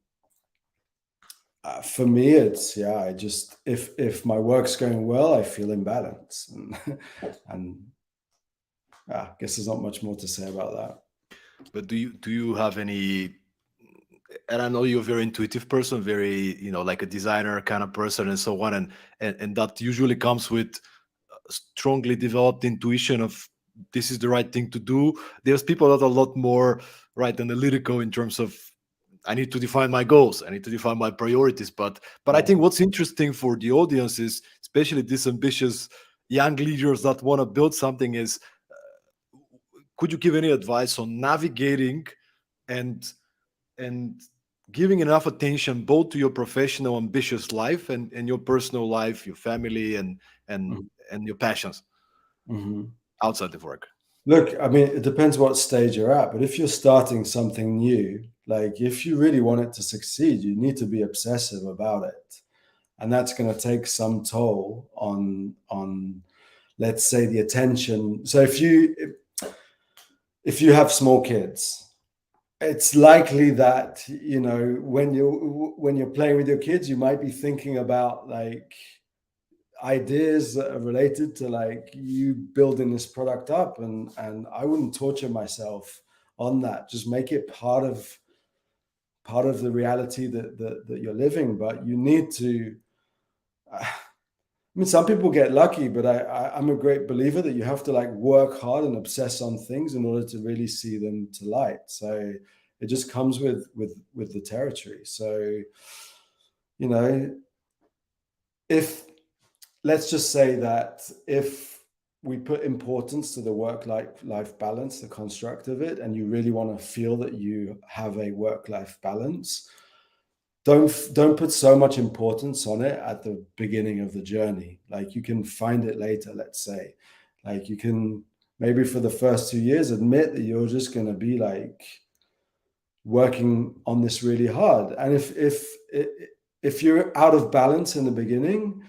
[SPEAKER 2] for me, it's I just if my work's going well, I feel in balance, and I guess there's not much more to say about that.
[SPEAKER 1] but do you have any? And I know you're a very intuitive person, very like a designer kind of person, and so on, and that usually comes with strongly developed intuition of this is the right thing to do. There's people that are a lot more right analytical in terms of I need to define my goals, I need to define my priorities. But I
[SPEAKER 2] Yeah.
[SPEAKER 1] think what's interesting for the audience is, especially these ambitious young leaders that want to build something, is could you give any advice on navigating and and giving enough attention both to your professional ambitious life and your personal life, your family and
[SPEAKER 2] Mhm.
[SPEAKER 1] and your passions?
[SPEAKER 2] Mhm.
[SPEAKER 1] outside of work?
[SPEAKER 2] Look, I mean, it depends what stage you're at, but if you're starting something new, like if you really want it to succeed, you need to be obsessive about it. And that's going to take some toll on let's say the attention. So if you have small kids, it's likely that when you're playing with your kids, you might be thinking about like ideas that are related to like you building this product up, and I wouldn't torture myself on that. Just make it part of the reality that you're living. But you need to I mean, some people get lucky, but I'm a great believer that you have to like work hard and obsess on things in order to really see them to light. So it just comes with the territory. So, you know, if let's just say that if we put importance to the work life balance, the construct of it, and you really want to feel that you have a work life balance, don't put so much importance on it at the beginning of the journey. Like you can find it later, let's say. Like you can maybe for the first 2 years admit that you're just going to be like working on this really hard. And if you're out of balance in the beginning,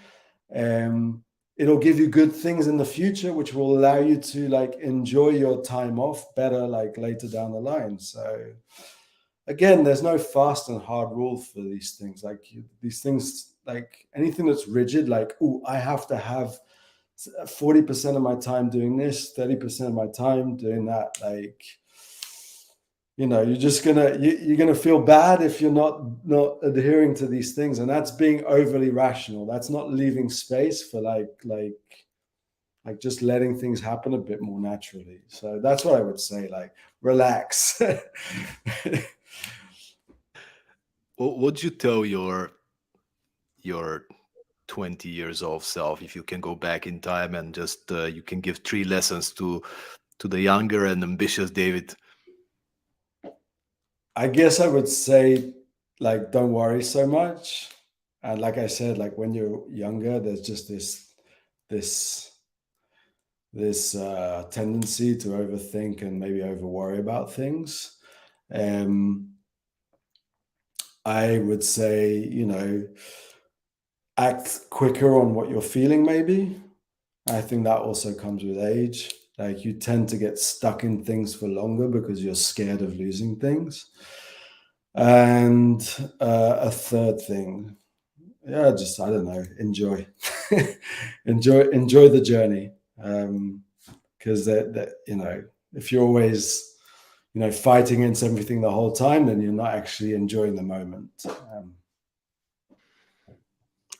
[SPEAKER 2] it'll give you good things in the future, which will allow you to like enjoy your time off better, like later down the line. So again, there's no fast and hard rule for these things. Like these things, like anything that's rigid, like, oh, I have to have 40% of my time doing this, 30% of my time doing that. Like, you're gonna feel bad if you're not adhering to these things, and that's being overly rational. That's not leaving space for like just letting things happen a bit more naturally. So that's what I would say. Like, relax.
[SPEAKER 1] What would you tell your 20 years old self if you can go back in time and just you can give three lessons to the younger and ambitious David?
[SPEAKER 2] I guess I would say, like, don't worry so much. And like I said, like when you're younger, there's just this tendency to overthink and maybe over worry about things. Um, I would say, act quicker on what you're feeling. Maybe I think that also comes with age. Like you tend to get stuck in things for longer because you're scared of losing things. And a third thing, yeah, just I don't know, enjoy, enjoy the journey, because that if you're always fighting against everything the whole time, then you're not actually enjoying the moment.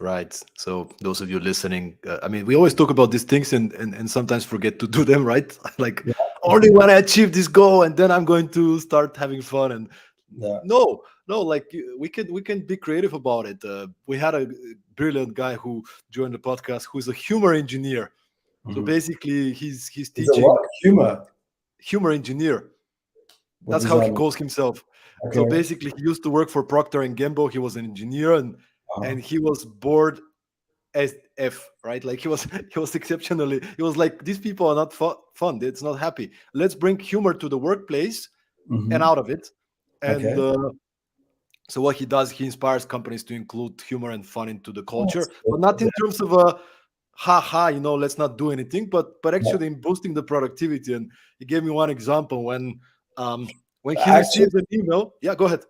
[SPEAKER 1] Right. So those of you listening, I mean, we always talk about these things and sometimes forget to do them, right? Like
[SPEAKER 2] Yeah,
[SPEAKER 1] only when I achieve this goal and then I'm going to start having fun. And
[SPEAKER 2] yeah.
[SPEAKER 1] no, like we can be creative about it. We had a brilliant guy who joined the podcast who's a humor engineer. So
[SPEAKER 2] Mhm.
[SPEAKER 1] basically, he's
[SPEAKER 2] Is it what
[SPEAKER 1] teaching
[SPEAKER 2] humor?
[SPEAKER 1] humor engineer.
[SPEAKER 2] What
[SPEAKER 1] That's
[SPEAKER 2] does
[SPEAKER 1] how
[SPEAKER 2] that
[SPEAKER 1] he
[SPEAKER 2] mean?
[SPEAKER 1] calls himself. So
[SPEAKER 2] Okay.
[SPEAKER 1] basically, he used to work for Procter and Gamble. He was an engineer, and
[SPEAKER 2] Uh-huh.
[SPEAKER 1] he was bored as F, right? Like he was he was exceptionally. He was like, these people are not fun. It's not happy. Let's bring humor to the workplace and
[SPEAKER 2] Hmm.
[SPEAKER 1] out of it. And
[SPEAKER 2] Okay.
[SPEAKER 1] so what he does, he inspires companies to include humor and fun into the
[SPEAKER 2] Oh, that's
[SPEAKER 1] culture,
[SPEAKER 2] good.
[SPEAKER 1] but not
[SPEAKER 2] Yeah.
[SPEAKER 1] in terms of a ha ha, let's not do anything, but
[SPEAKER 2] Yeah.
[SPEAKER 1] actually in boosting the productivity. And he gave me one example when he
[SPEAKER 2] Actually,
[SPEAKER 1] receives an email. Yeah, go ahead.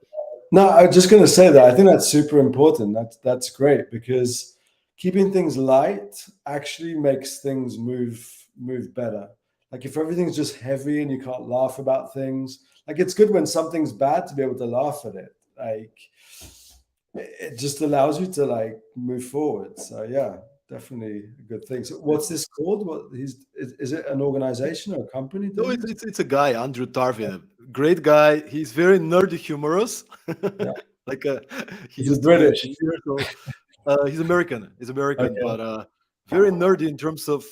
[SPEAKER 2] no, I was just going to say that I think that's super important. That's great because keeping things light actually makes things move better. Like if everything's just heavy and you can't laugh about things, like it's good when something's bad to be able to laugh at it. Like it just allows you to like move forward. So yeah, definitely a good thing. So what's this called? What is it an organization or a company
[SPEAKER 1] No,
[SPEAKER 2] doing
[SPEAKER 1] it's
[SPEAKER 2] this?
[SPEAKER 1] it's, it's a guy, Andrew Tarvin, a great guy. He's very nerdy, humorous.
[SPEAKER 2] Yeah.
[SPEAKER 1] Like he
[SPEAKER 2] Is it
[SPEAKER 1] used to be an
[SPEAKER 2] British?
[SPEAKER 1] engineer, so he's American. He's American,
[SPEAKER 2] Okay.
[SPEAKER 1] but very nerdy in terms of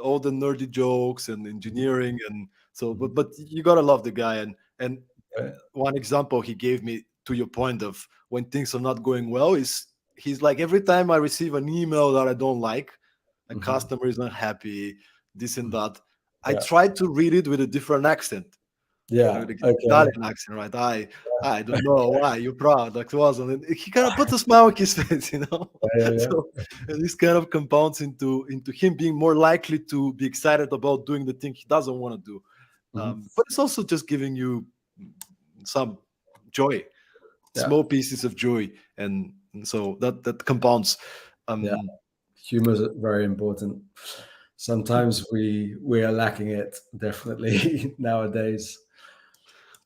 [SPEAKER 1] all the nerdy jokes and engineering, and so.
[SPEAKER 2] Mhm.
[SPEAKER 1] But you gotta love the guy, and
[SPEAKER 2] Yeah.
[SPEAKER 1] one example he gave me to your point of when things are not going well is he's like, every time I receive an email that I don't like, a
[SPEAKER 2] Mhm.
[SPEAKER 1] customer is unhappy, this and that, I
[SPEAKER 2] Yeah.
[SPEAKER 1] tried to read it with a different accent,
[SPEAKER 2] Yeah.
[SPEAKER 1] with an
[SPEAKER 2] Okay.
[SPEAKER 1] Italian accent, right? I don't know why you're proud, like it was, and he kind of put a smile on his face, you know.
[SPEAKER 2] Yeah. Yeah.
[SPEAKER 1] So and this kind of compounds into him being more likely to be excited about doing the thing he doesn't want to do.
[SPEAKER 2] Mhm.
[SPEAKER 1] But it's also just giving you some joy,
[SPEAKER 2] Yeah.
[SPEAKER 1] small pieces of joy, and so that compounds.
[SPEAKER 2] Yeah.
[SPEAKER 1] Um,
[SPEAKER 2] Humor is very important. Sometimes we are lacking it definitely nowadays.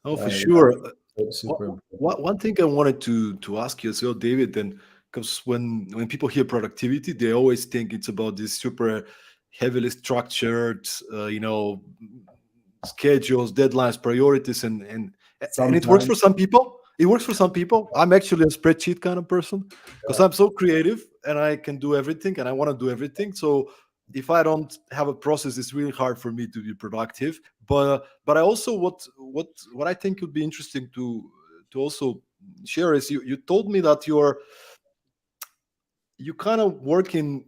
[SPEAKER 1] oh,
[SPEAKER 2] So
[SPEAKER 1] for sure.
[SPEAKER 2] it's super important.
[SPEAKER 1] One thing I wanted to ask you as well, David, and because when people hear productivity, they always think it's about this super heavily structured, schedules, deadlines, priorities, and it works
[SPEAKER 2] Sometimes,
[SPEAKER 1] for some people. It works for some people. I'm actually a spreadsheet kind of person because
[SPEAKER 2] yeah,
[SPEAKER 1] I'm so creative and I can do everything and I want to do everything. So if I don't have a process, it's really hard for me to be productive. But I also what I think would be interesting to also share is you told me that you kind of work in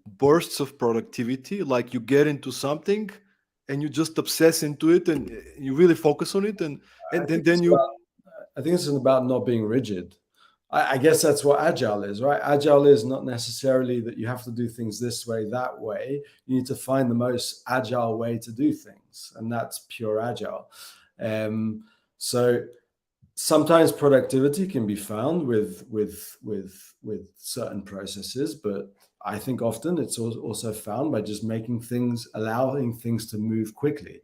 [SPEAKER 1] bursts of productivity, like you get into something and you just obsess into it and you really focus on it and
[SPEAKER 2] I
[SPEAKER 1] and then,
[SPEAKER 2] think
[SPEAKER 1] then you
[SPEAKER 2] it's about not being rigid. I guess that's what agile is, right? Agile is not necessarily that you have to do things this way, that way. You need to find the most agile way to do things, and that's pure agile. Um, so sometimes productivity can be found with certain processes, but I think often it's also found by just making things, allowing things to move quickly,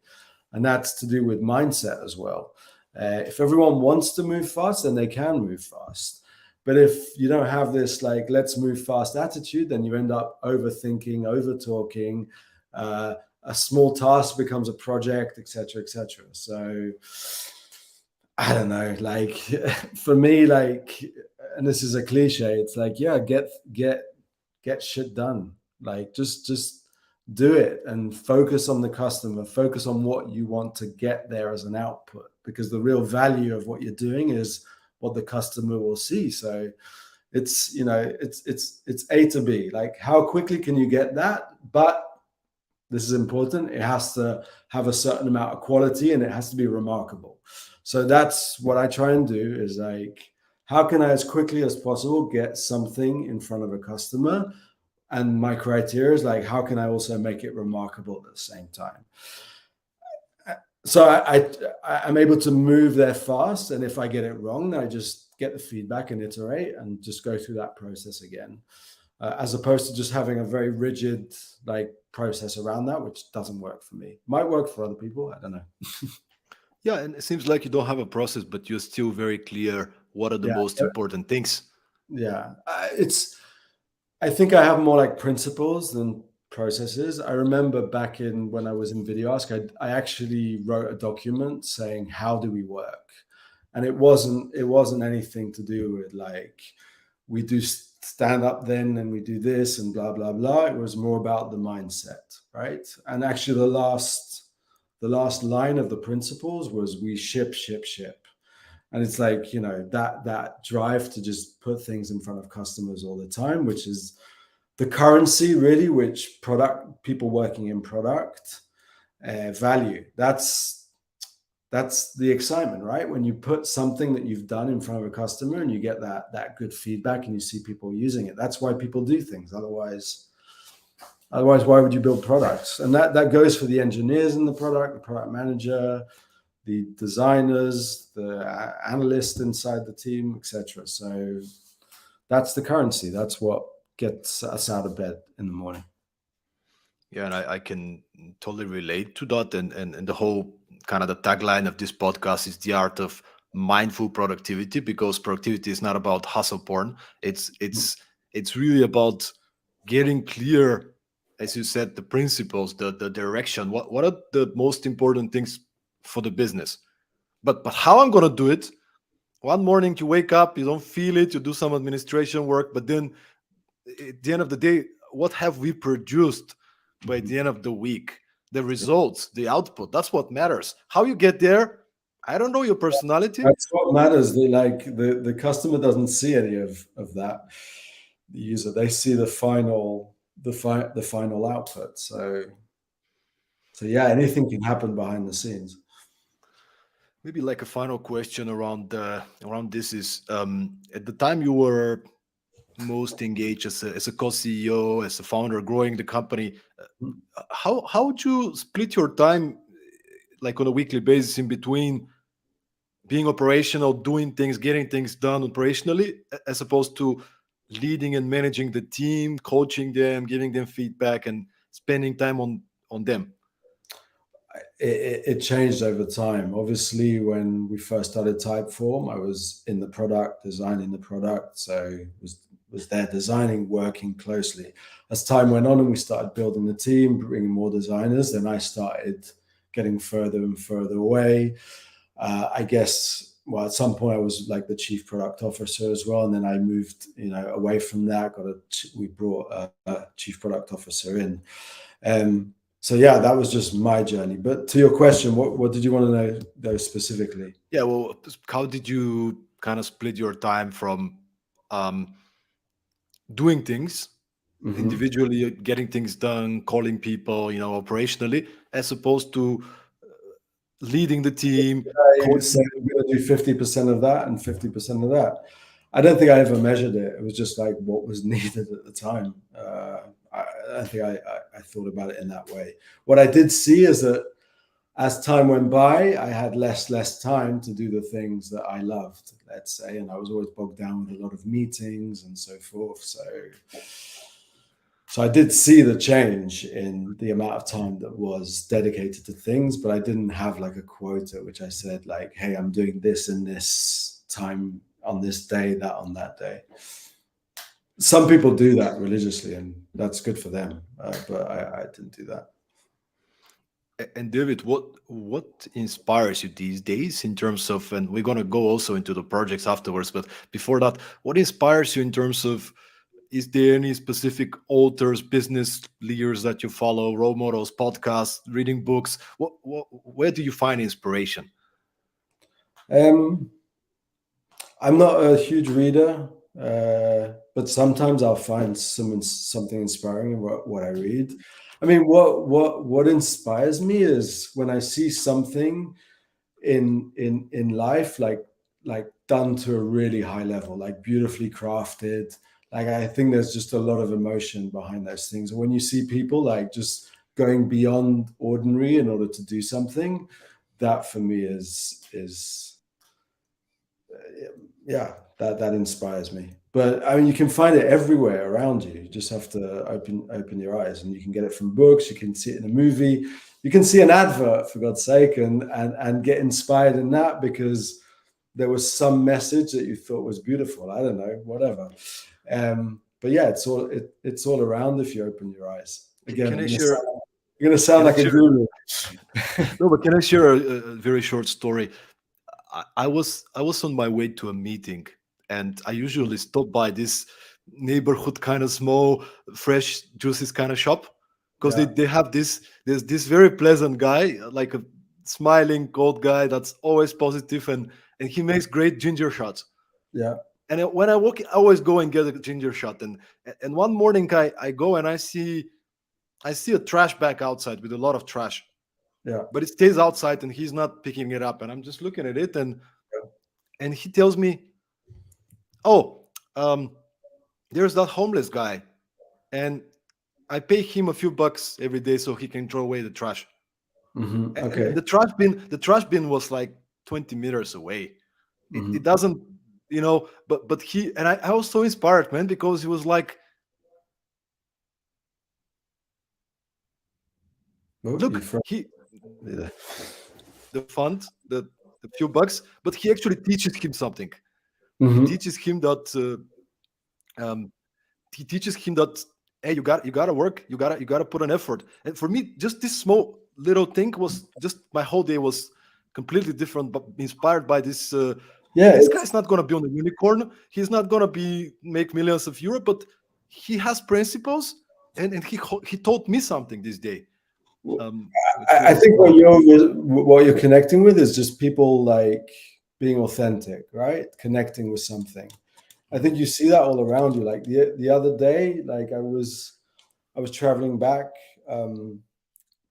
[SPEAKER 2] and that's to do with mindset as well. If everyone wants to move fast, then they can move fast. But if you don't have this like let's move fast attitude, then you end up overthinking, over talking. A small task becomes a project, etc., etc. So I don't know, like for me, like, and this is a cliche, it's like, yeah, get shit done. Like just do it and focus on the customer, focus on what you want to get there as an output, because the real value of what you're doing is what the customer will see. So it's, it's A to B. Like how quickly can you get that? But this is important. It has to have a certain amount of quality and it has to be remarkable. So that's what I try and do is like, how can I, as quickly as possible, get something in front of a customer? And my criteria is like, how can I also make it remarkable at the same time? So I'm able to move there fast. And if I get it wrong, I just get the feedback and iterate and just go through that process again. As opposed to just having a very rigid like process around that, which doesn't work for me. Might work for other people. I don't know.
[SPEAKER 1] yeah, and it seems like you don't have a process, but you're still very clear what are the
[SPEAKER 2] Yeah,
[SPEAKER 1] most important things.
[SPEAKER 2] yeah. It's. I think I have more like principles than processes. I remember back in when I was in VideoAsk, I actually wrote a document saying how do we work, and it wasn't anything to do with like we do stand up then and we do this and blah blah blah. It was more about the mindset, right? And actually the last line of the principles was we ship. And it's like, that drive to just put things in front of customers all the time, which is the currency really, which product people working in product value. That's the excitement, right? When you put something that you've done in front of a customer and you get that good feedback and you see people using it. That's why people do things. Otherwise, why would you build products? And that goes for the engineers in the product manager, the designers, the analyst inside the team, etc. So that's the currency. That's what gets us out of bed in the morning.
[SPEAKER 1] Yeah, and I can totally relate to that. And the whole kind of the tagline of this podcast is the art of mindful productivity, because productivity is not about hustle porn. It's really about getting clear, as you said, the principles, the direction. What are the most important things for the business? But how I'm gonna do it? One morning you wake up, you don't feel it, you do some administration work, but then at the end of the day, what have we produced by the end of the week? The results, the output, that's what matters. How you get there, I don't know your personality.
[SPEAKER 2] That's what matters. The customer doesn't see any of that. The user, they see the final output. So So yeah, anything can happen behind the scenes.
[SPEAKER 1] Maybe like a final question around this is, at the time you were most engaged as a co-CEO, as a founder, growing the company, how would you split your time, like on a weekly basis, in between being operational, doing things, getting things done operationally, as opposed to leading and managing the team, coaching them, giving them feedback, and spending time on them?
[SPEAKER 2] It changed over time. Obviously, when we first started Typeform, I was in the product, designing the product, so was there designing, working closely. As time went on and we started building the team, bringing more designers, then I started getting further and further away. I guess, well, at some point I was like the chief product officer as well, and then I moved, away from that. We brought a chief product officer in. So yeah, that was just my journey. But to your question, what did you want to know specifically?
[SPEAKER 1] Yeah, well, how did you kind of split your time from um, doing things
[SPEAKER 2] Hmm.
[SPEAKER 1] individually, getting things done, calling people, operationally, as opposed to leading the team,
[SPEAKER 2] I say
[SPEAKER 1] coaching?
[SPEAKER 2] I'm going to do 50% of that and 50% of that. I don't think I ever measured it. It was just like what was needed at the time. I think I thought about it in that way. What I did see is that as time went by, I had less time to do the things that I loved, let's say, and I was always bogged down with a lot of meetings and so forth. So I did see the change in the amount of time that was dedicated to things, but I didn't have like a quota, which I said like, hey, I'm doing this in this time on this day, that on that day. Some people do that religiously, and that's good for them, but I didn't do that.
[SPEAKER 1] And David, what inspires you these days in terms of, and we're gonna go also into the projects afterwards, but before that, what inspires you in terms of, is there any specific authors, business leaders that you follow, role models, podcasts, reading books? Where do you find inspiration?
[SPEAKER 2] Um, I'm not a huge reader, but sometimes I'll find something inspiring in what I read. I mean, what inspires me is when I see something in life, like done to a really high level, like beautifully crafted. Like I think there's just a lot of emotion behind those things. And when you see people like just going beyond ordinary in order to do something, that for me is yeah, that inspires me. But I mean, you can find it everywhere around you. You just have to open your eyes, and you can get it from books. You can see it in a movie. You can see an advert, for God's sake, and get inspired in that because there was some message that you thought was beautiful. I don't know, whatever. But yeah, it's all around if you open your eyes. Again,
[SPEAKER 1] Can I share?
[SPEAKER 2] I'm gonna sound
[SPEAKER 1] Can I
[SPEAKER 2] like a
[SPEAKER 1] share?
[SPEAKER 2] guru.
[SPEAKER 1] No, but can I share a very short story? I was on my way to a meeting, and I usually stop by this neighborhood kind of small, fresh juices kind of shop, because they,
[SPEAKER 2] Yeah,
[SPEAKER 1] they have there's this very pleasant guy, like a smiling old guy that's always positive, and he makes great ginger shots.
[SPEAKER 2] yeah,
[SPEAKER 1] And when I walk, I always go and get a ginger shot. And one morning I go and I see a trash bag outside with a lot of trash,
[SPEAKER 2] yeah,
[SPEAKER 1] but it stays outside and he's not picking it up. And I'm just looking at it, and he tells me, "Oh, there's that homeless guy, and I pay him a few bucks every day so he can throw away the trash." And
[SPEAKER 2] Okay.
[SPEAKER 1] the trash bin was like 20 meters away. It
[SPEAKER 2] Hmm.
[SPEAKER 1] doesn't, but he, and I was so inspired, man, because he was like,
[SPEAKER 2] Oh, you
[SPEAKER 1] look,
[SPEAKER 2] from?
[SPEAKER 1] he the fund, the few bucks, but he actually teaches him something. He
[SPEAKER 2] Hmm.
[SPEAKER 1] teaches him that um, he teaches him that, hey, you gotta work, you gotta put an effort. And for me, just this small little thing was just, my whole day was completely different, but inspired by this.
[SPEAKER 2] Yeah,
[SPEAKER 1] This guy's not gonna be on a unicorn. He's not gonna be make millions of euro, but he has principles, and he taught me something this day. Which
[SPEAKER 2] I
[SPEAKER 1] was
[SPEAKER 2] think what you're connecting with is just people like being authentic, right? Connecting with something. I
[SPEAKER 1] Mhm.
[SPEAKER 2] think you see that all around you. Like the other day, like I was traveling back. Um,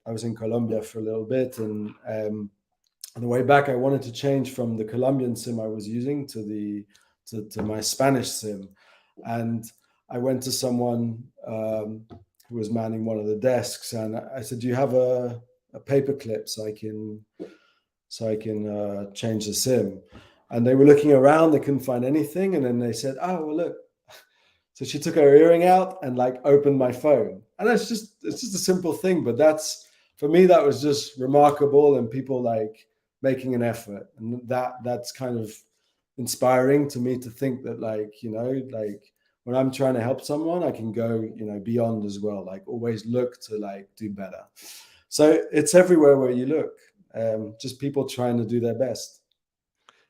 [SPEAKER 2] I was in Colombia for a little bit, and on the way back, I wanted to change from the Colombian SIM I was using to to my Spanish SIM, and I went to someone who was manning one of the desks, and I said, "Do you have a paper clip so I can change the SIM?" And they were looking around, they couldn't find anything, and then they said, "Oh, well, look." So she took her earring out and like opened my phone, and it's just a simple thing, but that's for me that was just remarkable, and people like making an effort, and that's kind of inspiring to me to think that like like when I'm trying to help someone, I can go beyond as well. Like always look to like do better. So it's everywhere where you look, just people trying to do their best.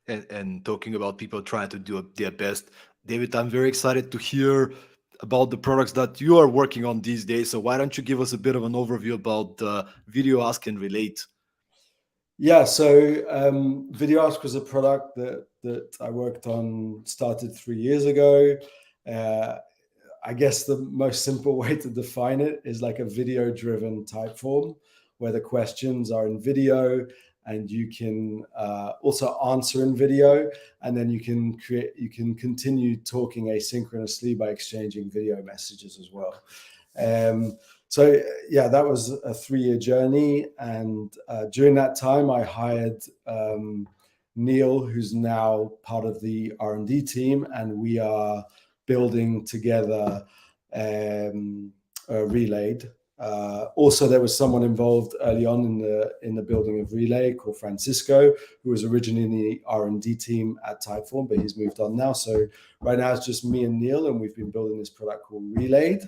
[SPEAKER 1] And talking about people trying to do their best, David, I'm very excited to hear about the products that you are working on these days. So why don't you give us a bit of an overview about Video Ask and Relate?
[SPEAKER 2] Yeah, so Video Ask was a product that I worked on, started 3 years ago. Uh, I guess the most simple way to define it is like a video-driven type form, where the questions are in video, and you can also answer in video, and then you can continue talking asynchronously by exchanging video messages as well. So yeah, that was a 3-year journey, and during that time, I hired Neil, who's now part of the R&D team, and we are building together Relayed. Also, there was someone involved early on in the building of Relay called Francisco, who was originally in the R&D team at Typeform, but he's moved on now. So right now it's just me and Neil, and we've been building this product called Relayed,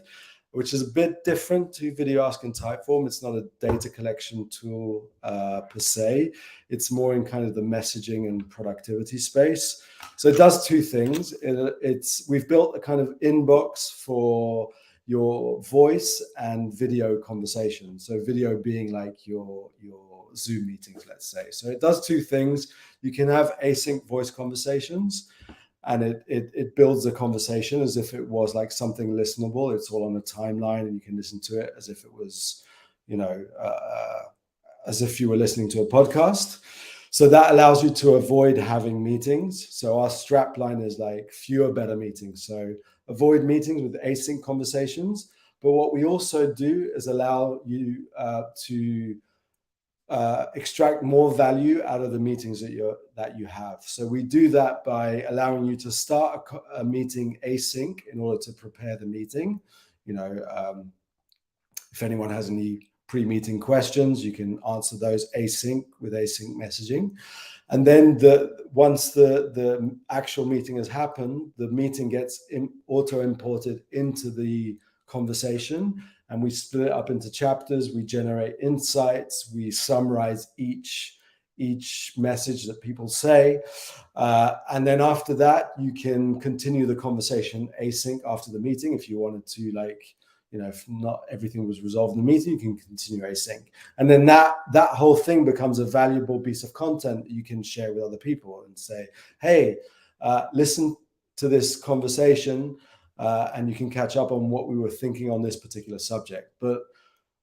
[SPEAKER 2] which is a bit different to Video Ask and Typeform. It's not a data collection tool per se. It's more in kind of the messaging and productivity space. So it does two things. We've built a kind of inbox for your voice and video conversation. So video being like your Zoom meetings, let's say. So it does two things. You can have async voice conversations, and it builds a conversation as if it was like something listenable. It's all on a timeline, and you can listen to it as if it was, as if you were listening to a podcast. So that allows you to avoid having meetings. So our strap line is like fewer, better meetings. So avoid meetings with async conversations. But what we also do is allow you to extract more value out of the meetings that you have. So we do that by allowing you to start a meeting async in order to prepare the meeting. If anyone has any pre-meeting questions, you can answer those async with async messaging. And then once the actual meeting has happened, the meeting gets auto-imported into the conversation, and we split it up into chapters. We generate insights. We summarize each message that people say. And then after that, you can continue the conversation async after the meeting. If you wanted to, if not everything was resolved in the meeting, you can continue async. And then that whole thing becomes a valuable piece of content that you can share with other people and say, hey, listen to this conversation, and you can catch up on what we were thinking on this particular subject. But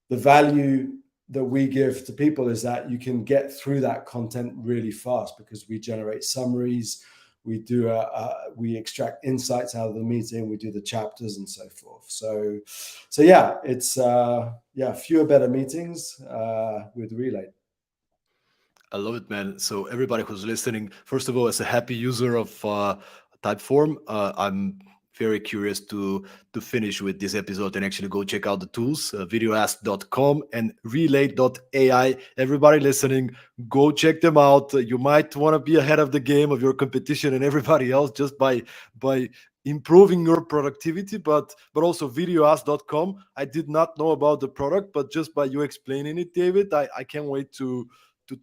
[SPEAKER 2] the value that we give to people is that you can get through that content really fast, because we generate summaries, we extract insights out of the meeting, we do the chapters and so forth. So yeah, it's fewer, better meetings with Relay.
[SPEAKER 1] I love it, man. So everybody who's listening, first of all, as a happy user of Typeform, I'm very curious to finish with this episode and actually go check out the tools, videoask.com and relay.ai. Everybody listening, go check them out. You might want to be ahead of the game of your competition and everybody else just by improving your productivity, but also videoask.com. I did not know about the product, but just by you explaining it, David, I can't wait to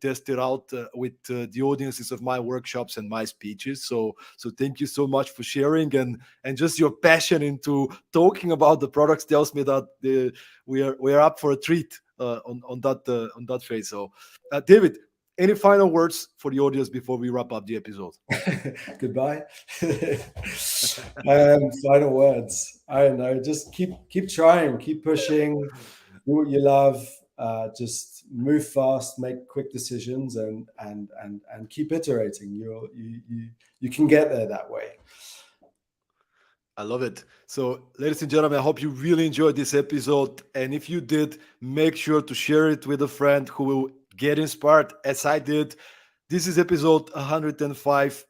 [SPEAKER 1] test it out with the audiences of my workshops and my speeches. So thank you so much for sharing, and just your passion into talking about the products tells me that we are up for a treat on that phase. So David, any final words for the audience before we wrap up the episode?
[SPEAKER 2] Goodbye. Final words. I don't know. Just keep trying, keep pushing, do what you love. Just move fast, make quick decisions, and keep iterating. You can get there that way.
[SPEAKER 1] I love it. So, ladies and gentlemen, I hope you really enjoyed this episode. And if you did, make sure to share it with a friend who will get inspired as I did. This is episode 105.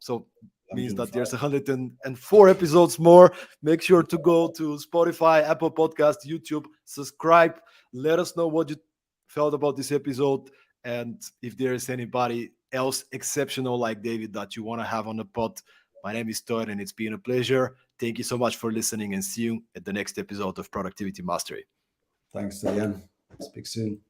[SPEAKER 1] So, means that there's 104 episodes more. Make sure to go to Spotify, Apple Podcast, YouTube, subscribe. Let us know what you felt about this episode. And if there is anybody else exceptional like David that you want to have on the pod, my name is Todd, and it's been a pleasure. Thank you so much for listening, and see you at the next episode of Productivity Mastery.
[SPEAKER 2] Thanks, Diane. Speak soon.